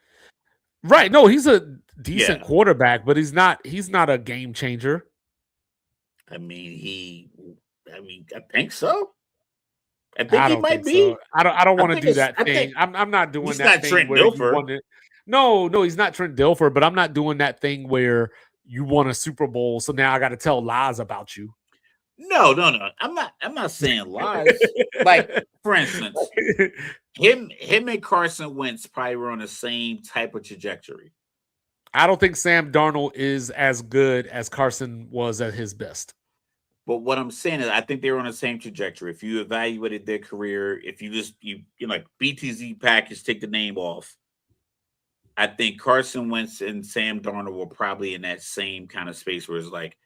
Right. No, he's a decent quarterback, but he's not a game changer. I think so. I think he might be. So. I don't want to do that thing. I'm not doing that thing. Trent Dilfer. No, he's not Trent Dilfer, but I'm not doing that thing where you won a Super Bowl, so now I got to tell lies about you. No. I'm not saying lies. Like, for instance, him and Carson Wentz probably were on the same type of trajectory. I don't think Sam Darnold is as good as Carson was at his best. But what I'm saying is, I think they were on the same trajectory. If you evaluated their career, if you just like BTZ package, take the name off, I think Carson Wentz and Sam Darnold were probably in that same kind of space where it's like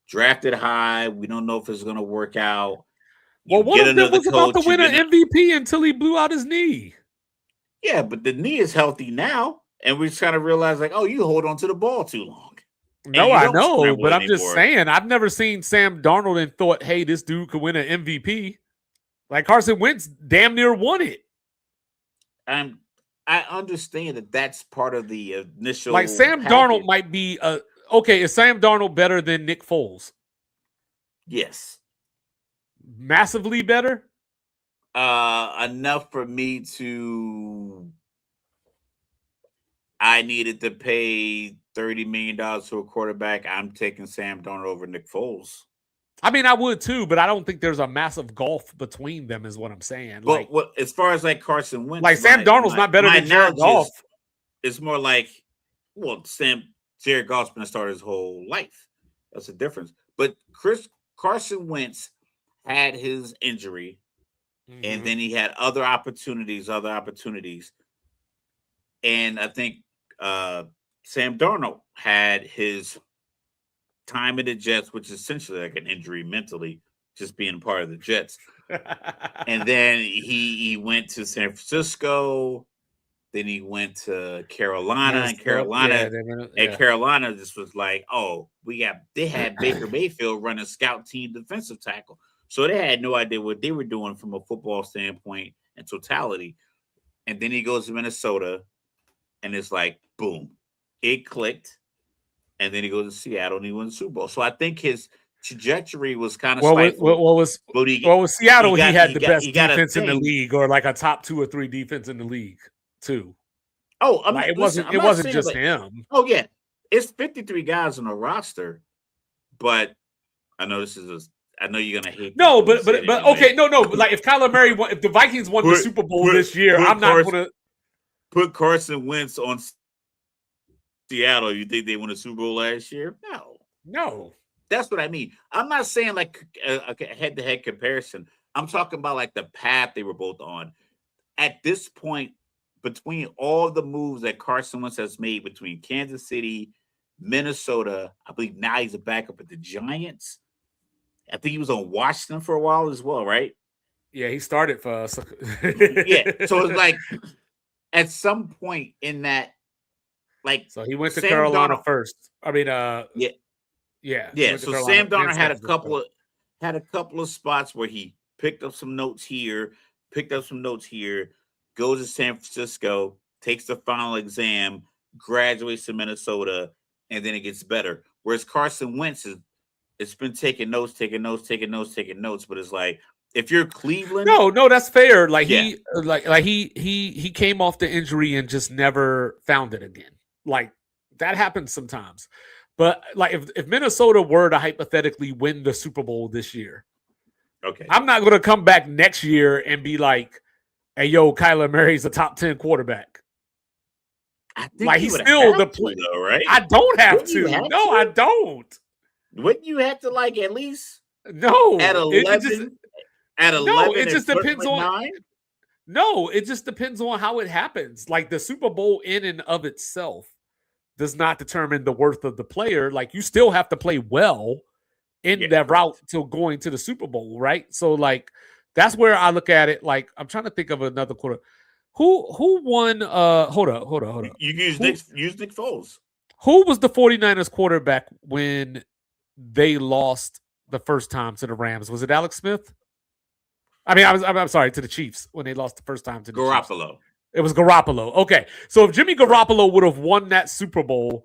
drafted high. We don't know if it's going to work out. Well, one of them was about to win an MVP until he blew out his knee. Yeah, but the knee is healthy now, and we just kind of realize like, oh, you hold on to the ball too long. No, I know, but I'm just saying, I've never seen Sam Darnold and thought, hey, this dude could win an MVP. Like Carson Wentz damn near won it. I understand that that's part of the initial. Like Sam Darnold might be okay. Is Sam Darnold better than Nick Foles? Yes. Massively better? Enough for me to. I needed to pay $30 million to a quarterback. I'm taking Sam Darnold over Nick Foles. I mean, I would too, but I don't think there's a massive gulf between them, is what I'm saying. But as far as like Carson Wentz, like Sam Darnold's not better than Jared Goff. It's more like, Jared Goff's been a starter his whole life. That's the difference. But Carson Wentz had his injury, and then he had other opportunities. And I think Sam Darnold had his time in the Jets, which is essentially like an injury mentally, just being part of the Jets. And then he went to San Francisco. Then he went to Carolina, Carolina just was like, oh, they had Baker Mayfield running scout team defensive tackle. So they had no idea what they were doing from a football standpoint and totality. And then he goes to Minnesota, and it's like, boom, it clicked. And then he goes to Seattle, and he won the Super Bowl. So I think his trajectory was kind of with Seattle, he had the best defense in the league, or like a top 2 or 3 defense in the league too. Oh, it wasn't just him. Oh yeah, it's 53 guys on the roster, but I know I know you're gonna hate. No, but okay, no. Like if Kyler Murray, if the Vikings won the Super Bowl this year, I'm not gonna put Carson Wentz on Seattle. You think they won a Super Bowl last year? No. That's what I mean. I'm not saying like a head-to-head comparison. I'm talking about like the path they were both on. At this point, between all the moves that Carson Wentz has made between Kansas City, Minnesota, I believe now he's a backup at the Giants. I think he was on Washington for a while as well, right? Yeah, he started for us. Yeah, so it's like at some point in that, like, so he went to Carolina first. I mean, yeah. So Sam Darnold had a couple of spots where he picked up some notes here, goes to San Francisco, takes the final exam, graduates to Minnesota, and then it gets better. Whereas Carson Wentz it's been taking notes, but it's like if you're Cleveland, no, that's fair. Like he came off the injury and just never found it again. Like that happens sometimes. But like if Minnesota were to hypothetically win the Super Bowl this year, okay, I'm not going to come back next year and be like, "Hey, yo, Kyler Murray's a top 10 quarterback." I think Like he's still the play, though, right? I don't have Wouldn't you to. have No, to? I don't. Wouldn't you have to like at least No, at 11? At 11, no, it just and depends on 9? No, it just depends on how it happens. Like the Super Bowl in and of itself does not determine the worth of the player. Like you still have to play well in that route to going to the Super Bowl, right? So like that's where I look at it. Like I'm trying to think of another quarter. Who won hold up. You use Nick Foles. Who was the 49ers quarterback when they lost the first time to the Rams? Was it Alex Smith? I mean, I'm sorry, to the Chiefs when they lost the first time to the Garoppolo. Chiefs. It was Garoppolo. Okay. So if Jimmy Garoppolo would have won that Super Bowl,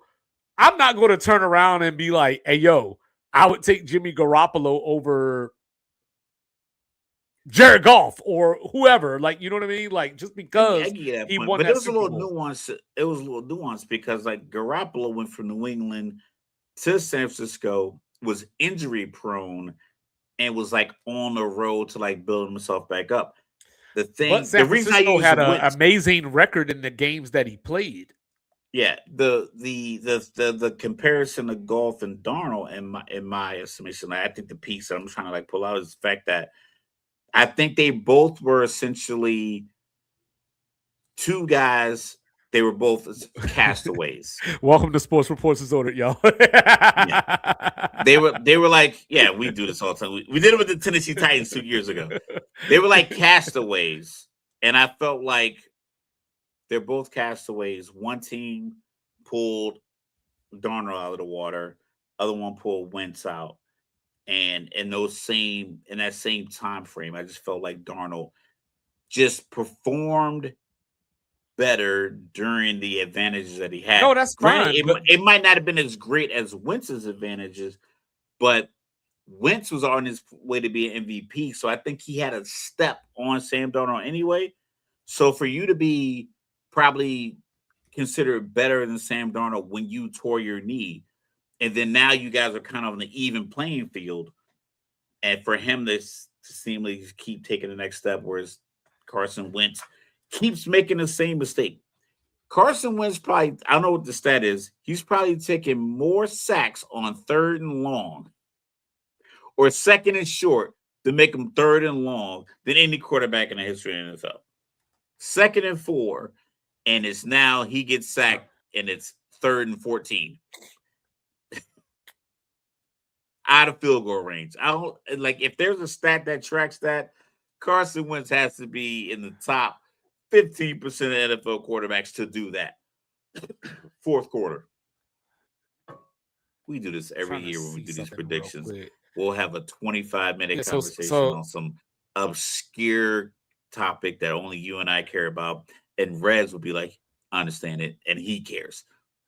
I'm not going to turn around and be like, hey, yo, I would take Jimmy Garoppolo over Jared Goff or whoever. Like, you know what I mean? Like, just because he won that Super Bowl. Nuance. It was a little nuanced because, like, Garoppolo went from New England to San Francisco, was injury prone, and was, like, on the road to, like, build himself back up. But San Francisco had an amazing record in the games that he played. Yeah, the comparison of Goff and Darnold in my estimation, I think the piece that I'm trying to like pull out is the fact that I think they both were essentially two guys. They were both castaways. Welcome to Sports Reports Disordered, y'all. Yeah. They were like, yeah, we do this all the time. We did it with the Tennessee Titans 2 years ago. They were like castaways, and I felt like they're both castaways. One team pulled Darnold out of the water, other one pulled Wentz out, and in that same time frame, I just felt like Darnold just performed better during the advantages that he had. No, that's fine. It might not have been as great as Wentz's advantages, but Wentz was on his way to be an MVP, so I think he had a step on Sam Darnold anyway. So for you to be probably considered better than Sam Darnold when you tore your knee, and then now you guys are kind of on the even playing field, and for him to seemingly keep taking the next step, whereas Carson Wentz keeps making the same mistake. Carson Wentz probably, I don't know what the stat is, he's probably taking more sacks on 3rd and long or 2nd and short to make him 3rd and long than any quarterback in the history of the NFL. 2nd and 4, and it's now he gets sacked and it's 3rd and 14. Out of field goal range. I don't like if there's a stat that tracks that, Carson Wentz has to be in the top 15% of NFL quarterbacks to do that. 4th quarter. We do this every year when we do these predictions. We'll have a 25-minute conversation on some obscure topic that only you and I care about. And Reds will be like, I understand it. And he cares.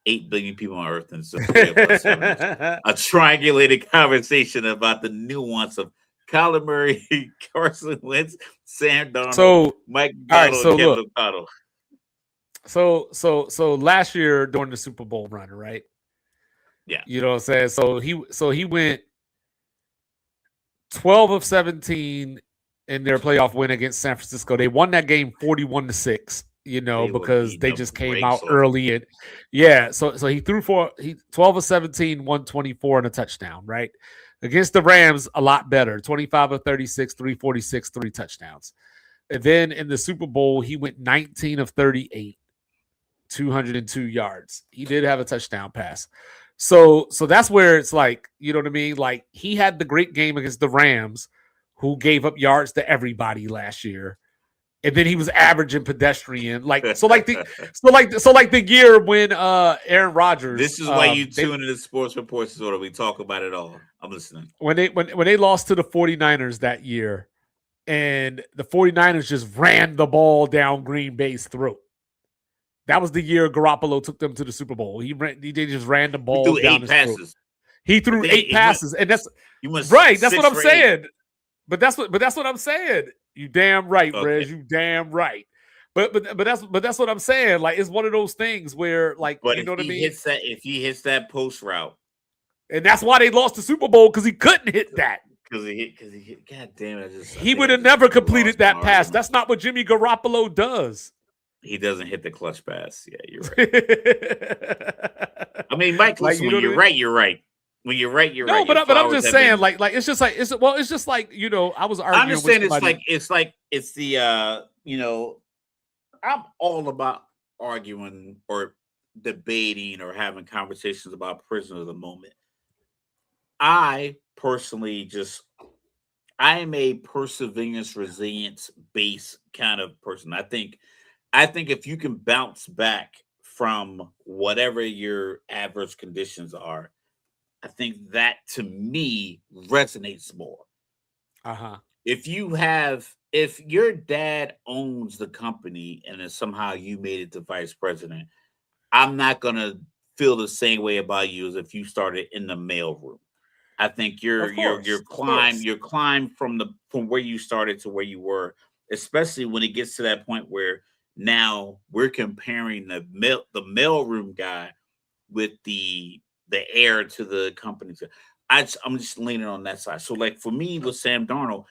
8 billion people on Earth and so a triangulated conversation about the nuance of Kyler Murray, Carson Wentz, Sam Darnold, Mike Donald, Kevin O'Connell. So last year during the Super Bowl run, right? Yeah. You know what I'm saying? So he went 12 of 17 in their playoff win against San Francisco. They won that game 41-6, you know, because they just came out early and so he threw 12 of 17, 124 and a touchdown, right? Against the Rams, a lot better. 25 of 36, 346, 3 touchdowns. And then in the Super Bowl, he went 19 of 38, 202 yards. He did have a touchdown pass. So that's where it's like, you know what I mean? Like he had the great game against the Rams, who gave up yards to everybody last year. And then he was averaging pedestrian. Like the year when Aaron Rodgers. This is why you tune into Sports Reports Disorder. We talk about it all. I'm listening. When they lost to the 49ers that year, and the 49ers just ran the ball down Green Bay's throat. That was the year Garoppolo took them to the Super Bowl. They just ran the ball down his throat. He threw 8 passes, and that's right. That's what I'm saying. But that's what I'm saying. You damn right, Rez. You damn right. But that's what I'm saying. Like, it's one of those things where, like, But you know what I mean? If he hits that post route, and that's why they lost the Super Bowl, because he couldn't hit that. Because he hit. God damn it! He would have never completed that pass. That's not what Jimmy Garoppolo does. He doesn't hit the clutch pass. Yeah, you're right. I mean, Mike, listen, when you're right, you're right. When you're right, you're right. No, but I'm just saying, like, it's just like I was arguing. I understand with somebody. it's the I'm all about arguing or debating or having conversations about prisoner of the moment. I personally I am a perseverance, resilience based kind of person. I think if you can bounce back from whatever your adverse conditions are, I think that to me resonates more. If your dad owns the company and then somehow you made it to vice president, I'm not gonna feel the same way about you as if you started in the mailroom. I think your climb from where you started to where you were, especially when it gets to that point where now we're comparing the mailroom guy with the heir to the company. I'm just leaning on that side. So, like, for me with Sam Darnold,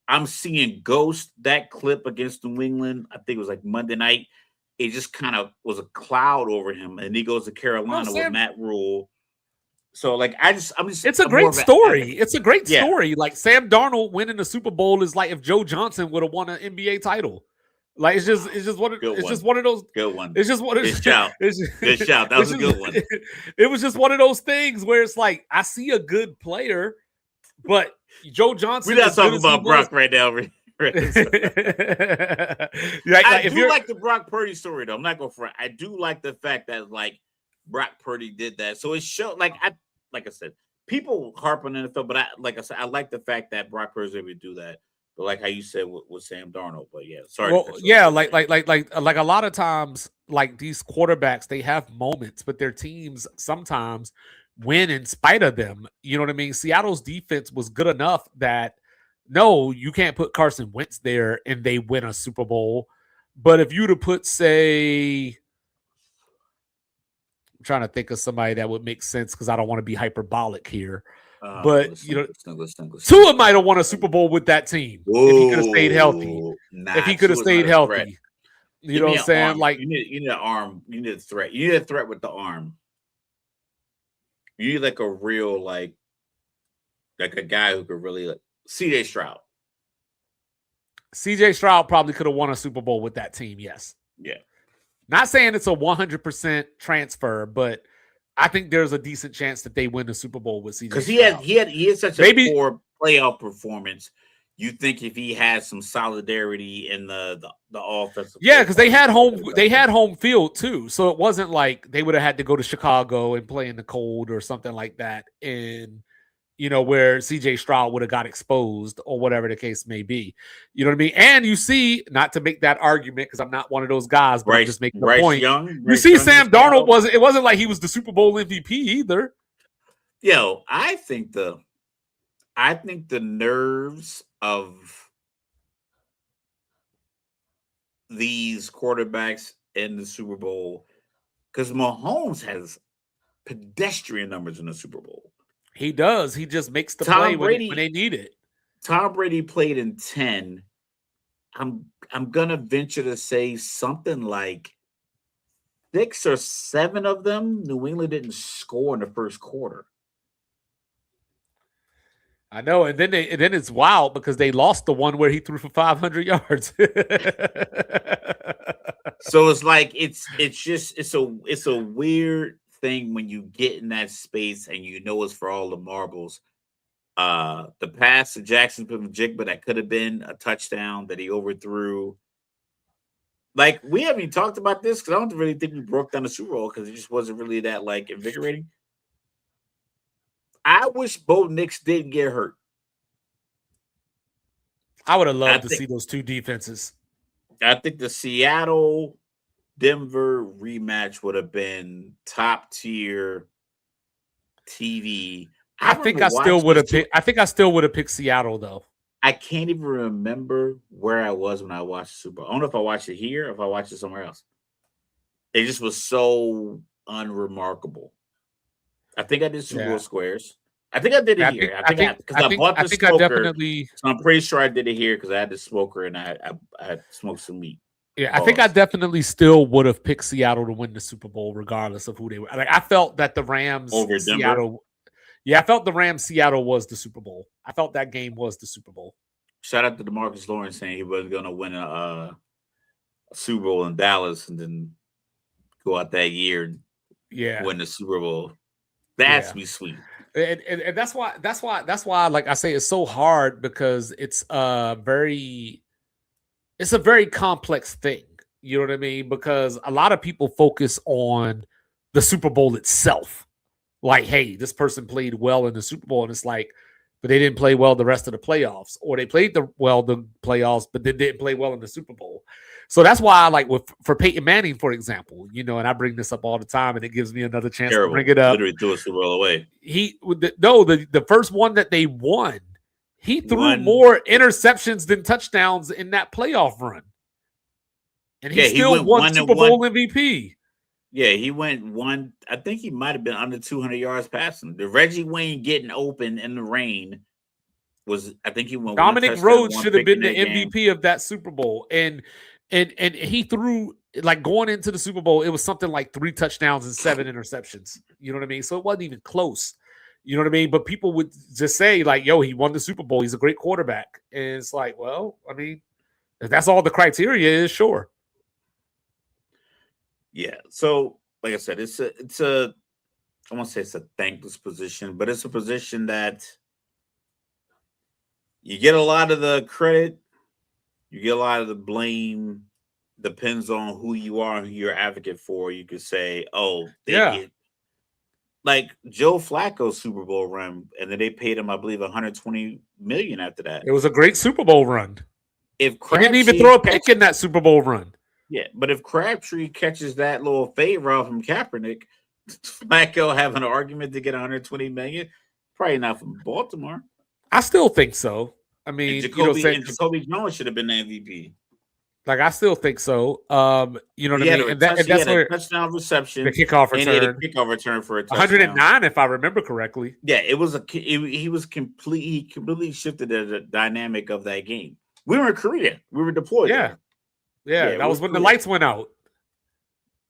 I'm seeing Ghost, that clip against New England. I think it was like Monday night. It just kind of was a cloud over him, and he goes to Carolina with Matt Rule. So, like, it's a great story. It's a great story. Like, Sam Darnold winning the Super Bowl is like if Joe Johnson would have won an NBA title. Like, it's just one of those. Good one. It's just one of good shout. Good shout. That was a good one. It was just one of those things where it's like, I see a good player, but Joe Johnson. We're not talking about Brock right now. I do like the Brock Purdy story, though. I'm not going for it. I do like the fact that, like, Brock Purdy did that. So it showed, like I said, people harp on NFL, but I like the fact that Brock Purdy was able to do that. But like how you said with Sam Darnold, but yeah, sorry. Well, yeah, like a lot of times, like, these quarterbacks, they have moments, but their teams sometimes win in spite of them. You know what I mean? Seattle's defense was good enough that no, you can't put Carson Wentz there and they win a Super Bowl. But if you'd have put, say, I'm trying to think of somebody that would make sense because I don't want to be hyperbolic here. But Tua might have won a Super Bowl with that team if he could have stayed healthy. If he could have stayed healthy, you know what I'm saying? Arm. Like, you need an arm. You need a threat. You need a threat with the arm. You need like a real like a guy who could really like CJ Stroud. CJ Stroud probably could have won a Super Bowl with that team. Yes. Yeah. Not saying it's a 100% transfer, but I think there's a decent chance that they win the Super Bowl with CJ. Because he had such a poor playoff performance. You think if he had some solidarity in the offensive, yeah, because they had home field too, so it wasn't like they would have had to go to Chicago and play in the cold or something like that. And where CJ Stroud would have got exposed or whatever the case may be. You know what I mean? And you see, not to make that argument because I'm not one of those guys, but I'm just making the point. You see, Sam Darnold wasn't like he was the Super Bowl MVP either. Yo, I think the nerves of these quarterbacks in the Super Bowl, because Mahomes has pedestrian numbers in the Super Bowl. He does. He just makes the play when they need it. Tom Brady played in 10. I'm gonna venture to say something like 6 or 7 of them, New England didn't score in the first quarter. I know, and then it's wild because they lost the one where he threw for 500 yards. So it's like it's a weird thing when you get in that space and it's for all the marbles. The pass to Jackson Jigba that could have been a touchdown that he overthrew. Like, we haven't even talked about this because I don't really think we broke down the Super Bowl because it just wasn't really that like invigorating. I wish Bo Nix didn't get hurt. I would have loved to see those two defenses. I think the Seattle-Denver rematch would have been top tier TV. I think I still would have picked Seattle though. I can't even remember where I was when I watched the Super Bowl. I don't know if I watched it here or if I watched it somewhere else. It just was so unremarkable. I think I did Super Bowl Yeah. squares. I think I did it here. I think because I bought the smoker, definitely. so I'm pretty sure I did it here because I had the smoker and I had smoked some meat. Yeah, I think I definitely still would have picked Seattle to win the Super Bowl regardless of who they were. Like I felt that the Rams Over Seattle. Yeah, I felt the Rams Seattle was the Super Bowl. I felt that game was the Super Bowl. Shout out to DeMarcus Lawrence saying he wasn't going to win a Super Bowl in Dallas and then go out that year and win the Super Bowl. That's be sweet. And that's why like I say it's so hard because it's a very complex thing. You know what I mean? Because a lot of people focus on the Super Bowl itself. Like, hey, this person played well in the Super Bowl, and it's like, but they didn't play well the rest of the playoffs, or they played the playoffs, but they didn't play well in the Super Bowl. So that's why I like for Peyton Manning, for example, and I bring this up all the time, and it gives me another chance to bring it up. Literally threw a Super Bowl away. The first one that they won, he threw more interceptions than touchdowns in that playoff run, and he still won Super Bowl MVP. Yeah, he went one. I think he might have been under 200 yards passing. The Reggie Wayne getting open in the rain was. I think he went. Dominic Rhodes should have been the MVP of that Super Bowl, and he threw like going into the Super Bowl. It was something like 3 touchdowns and 7 interceptions. You know what I mean? So it wasn't even close. You know what I mean? But people would just say like, "Yo, he won the Super Bowl. He's a great quarterback." And it's like, well, I mean, if that's all the criteria is, sure. Yeah. So, like I said, it's a I won't say it's a thankless position, but it's a position that you get a lot of the credit, you get a lot of the blame. Depends on who you are and who you're advocate for. You could say, "Oh, get like Joe Flacco's Super Bowl run," and then they paid him, I believe, $120 million after that. It was a great Super Bowl run. If he didn't even throw a pick in that Super Bowl run. Yeah, but if Crabtree catches that little fade route from Kaepernick, Flacco have an argument to get $120 million? Probably not from Baltimore. I still think so. I mean, Jacoby Jones should have been the MVP. Like I still think so. You know what I mean? And that's where a touchdown reception, the kickoff return, and he had a kickoff return for a touchdown. 109, if I remember correctly. Yeah, he completely shifted the dynamic of that game. We were in Korea. We were deployed. Yeah, that was when the lights went out.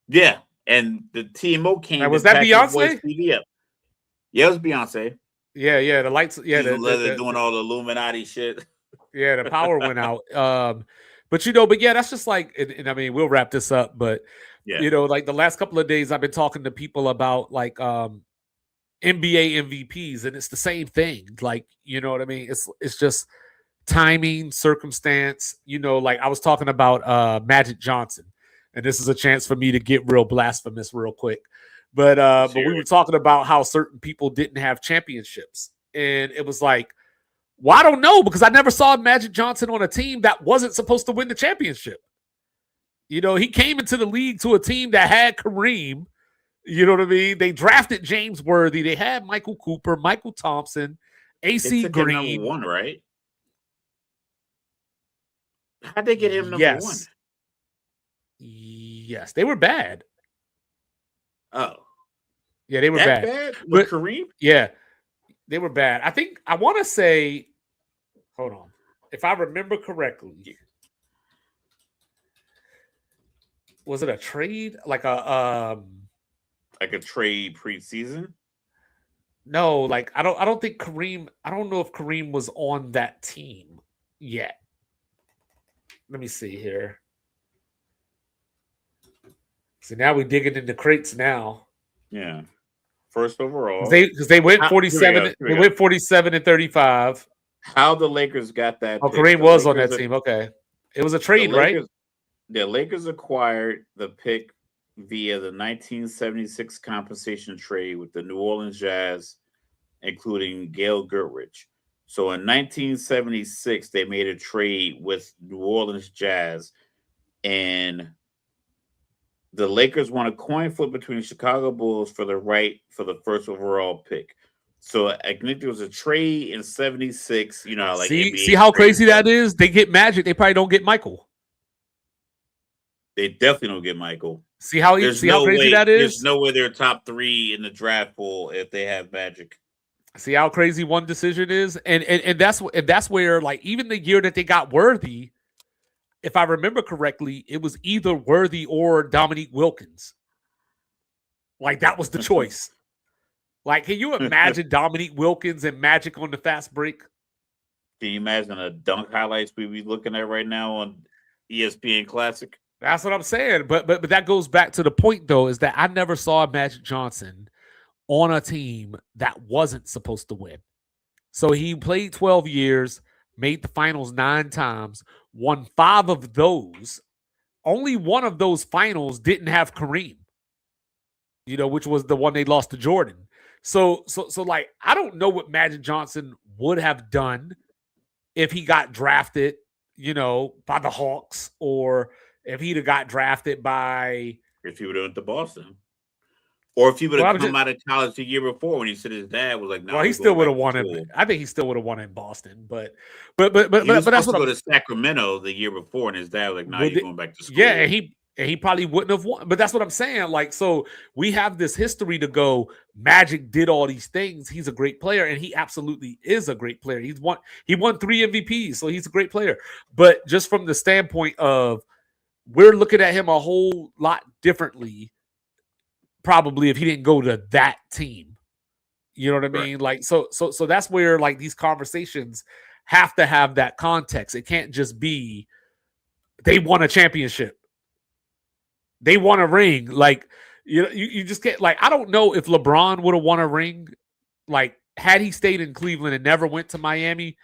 Yeah, and the TMO came. Now, was that Beyonce? Yeah, it was Beyonce. Yeah, the lights. Yeah, they're doing all the Illuminati shit. Yeah, the power went out. But yeah, that's just like, and I mean, we'll wrap this up. But like the last couple of days, I've been talking to people about like NBA MVPs, and it's the same thing. Like, you know what I mean? It's just timing, circumstance. Like I was talking about Magic Johnson, and this is a chance for me to get real blasphemous real quick. But we were talking about how certain people didn't have championships, and it was like, well, I don't know, because I never saw Magic Johnson on a team that wasn't supposed to win the championship. He came into the league to a team that had Kareem. You know what I mean? They drafted James Worthy. They had Michael Cooper, Michael Thompson, AC Green. Number 1, right? How'd they get him number 1? Yes, they were bad. Oh. Yeah, they were bad. With Kareem? Yeah, they were bad. I want to say, hold on. If I remember correctly, was it a trade? Like a trade preseason? No, like I don't think Kareem, I don't know if Kareem was on that team yet. Let me see here. So now we're digging into crates now. Yeah. First overall. Because they went 47. They went 47 and 35. How the Lakers got that? Oh, Kareem was on that team. Okay. It was a trade, right? The Lakers acquired the pick via the 1976 compensation trade with the New Orleans Jazz, including Gail Goodrich. So in 1976, they made a trade with New Orleans Jazz, and the Lakers won a coin flip between the Chicago Bulls for the first overall pick. So I think there was a trade in '76. You know, how, like see how crazy that is. They get Magic. They probably don't get Michael. They definitely don't get Michael. See how crazy that is. There's no way they're top 3 in the draft pool if they have Magic. See how crazy one decision is, and that's where, like, even the year that they got Worthy, if I remember correctly, it was either Worthy or Dominique Wilkins. Like, that was the choice. Like, can you imagine Dominique Wilkins and Magic on the fast break? Can you imagine the dunk highlights we be looking at right now on ESPN Classic? That's what I'm saying. But that goes back to the point, though, is that I never saw Magic Johnson on a team that wasn't supposed to win. So he played 12 years, made the finals 9 times, won 5 of those. Only one of those finals didn't have Kareem, which was the one they lost to Jordan. So like, I don't know what Magic Johnson would have done if he got drafted, by the Hawks, or if he'd have got drafted by... If he would have went to Boston. Or if he would have come out of college the year before when he said his dad was like, "No." Well, he still would have won it. I think he still would have won in Boston, but he was that's supposed what to go to Sacramento the year before, and his dad was like, "No, you're going back to school." Yeah, and he probably wouldn't have won. But that's what I'm saying. Like, so we have this history to go. Magic did all these things. He's a great player, and he absolutely is a great player. He won 3 MVPs, so he's a great player. But just from the standpoint of, we're looking at him a whole lot differently, probably, if he didn't go to that team. You know what I mean? Right. Like, so that's where, like, these conversations have to have that context. It can't just be they won a championship, they won a ring. Like, you just can't. Like, I don't know if LeBron would have won a ring, like, had he stayed in Cleveland and never went to Miami.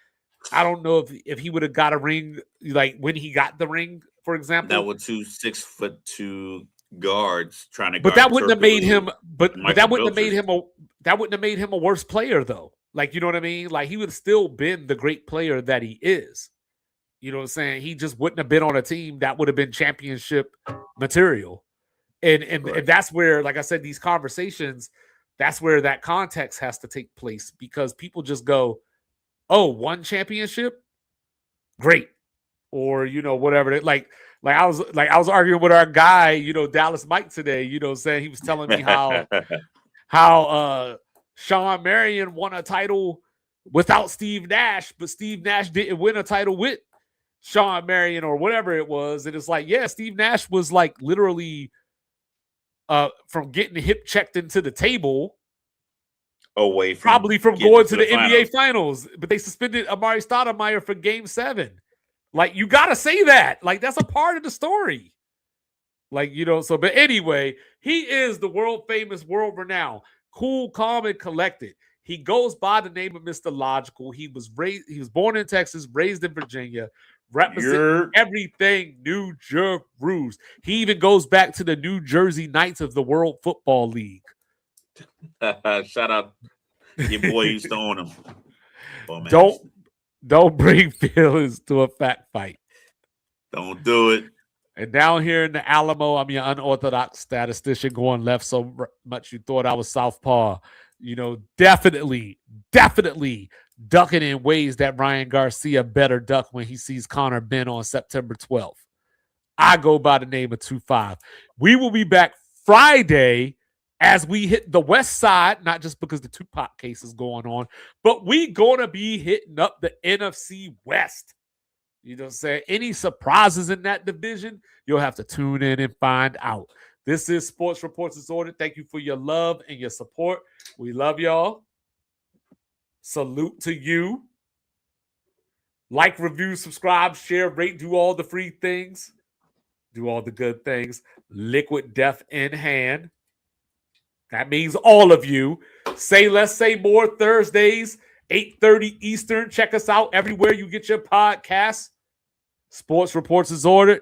I don't know if he would have got a ring, like, when he got the ring, for example. That was 2 6'2" guards trying to. But that wouldn't have made him. But that wouldn't have made him a worse player, though. Like, you know what I mean? Like, he would have still been the great player that he is. You know what I'm saying? He just wouldn't have been on a team that would have been championship material. And that's where, like I said, these conversations, that's where that context has to take place, because people just go, "Oh, 1 championship? Great." Or, whatever. Like I was arguing with our guy, Dallas Mike today, saying, he was telling me how Sean Marion won a title without Steve Nash, but Steve Nash didn't win a title with Sean Marion or whatever it was. And it's like, yeah, Steve Nash was, like, literally from getting hip checked into the table away from probably from going to the NBA finals, but they suspended Amari Stoudemire for Game 7. Like, you got to say that. Like, that's a part of the story. Like, but anyway, he is the world famous, world renowned, cool, calm, and collected. He goes by the name of Mr. Logical. He was born in Texas, raised in Virginia, representing everything New Jersey. He even goes back to the New Jersey Knights of the World Football League. Shout out your boy used to own him. Oh, man. Don't bring feelings to a fact fight. Don't do it. And down here in the Alamo, I'm your unorthodox statistician going left so much you thought I was southpaw. Definitely ducking in ways that Ryan Garcia better duck when he sees Connor Ben on September 12th. I go by the name of 2-5. We will be back Friday as we hit the West Side, not just because the Tupac case is going on, but we going to be hitting up the NFC West. You know what I'm saying? Any surprises in that division, you'll have to tune in and find out. This is Sports Reports Disorder. Thank you for your love and your support. We love y'all. Salute to you. Like, review, subscribe, share, rate, do all the free things. Do all the good things. Liquid Death in hand. That means all of you. Say Less, Say More Thursdays, 8:30 Eastern. Check us out everywhere you get your podcasts. Sports Reports is ordered.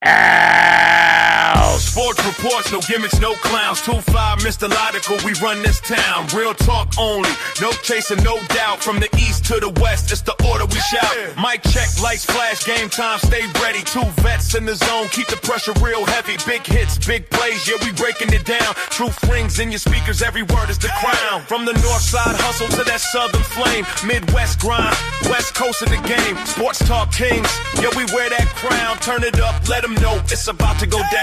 Out. Sports reports, no gimmicks, no clowns. 2-5, Mr. Logical, we run this town. Real talk only, no chasing, no doubt. From the east to the west, it's the order we shout. shout. Mic check, lights flash, game time, stay ready. 2 vets in the zone, keep the pressure real heavy. Big hits, big plays, yeah, we breaking it down. Truth rings in your speakers, every word is the crown. From the north side hustle to that southern flame. Midwest grind, west coast of the game. Sports talk kings, yeah, we wear that crown. Turn it up, let them know it's about to go down.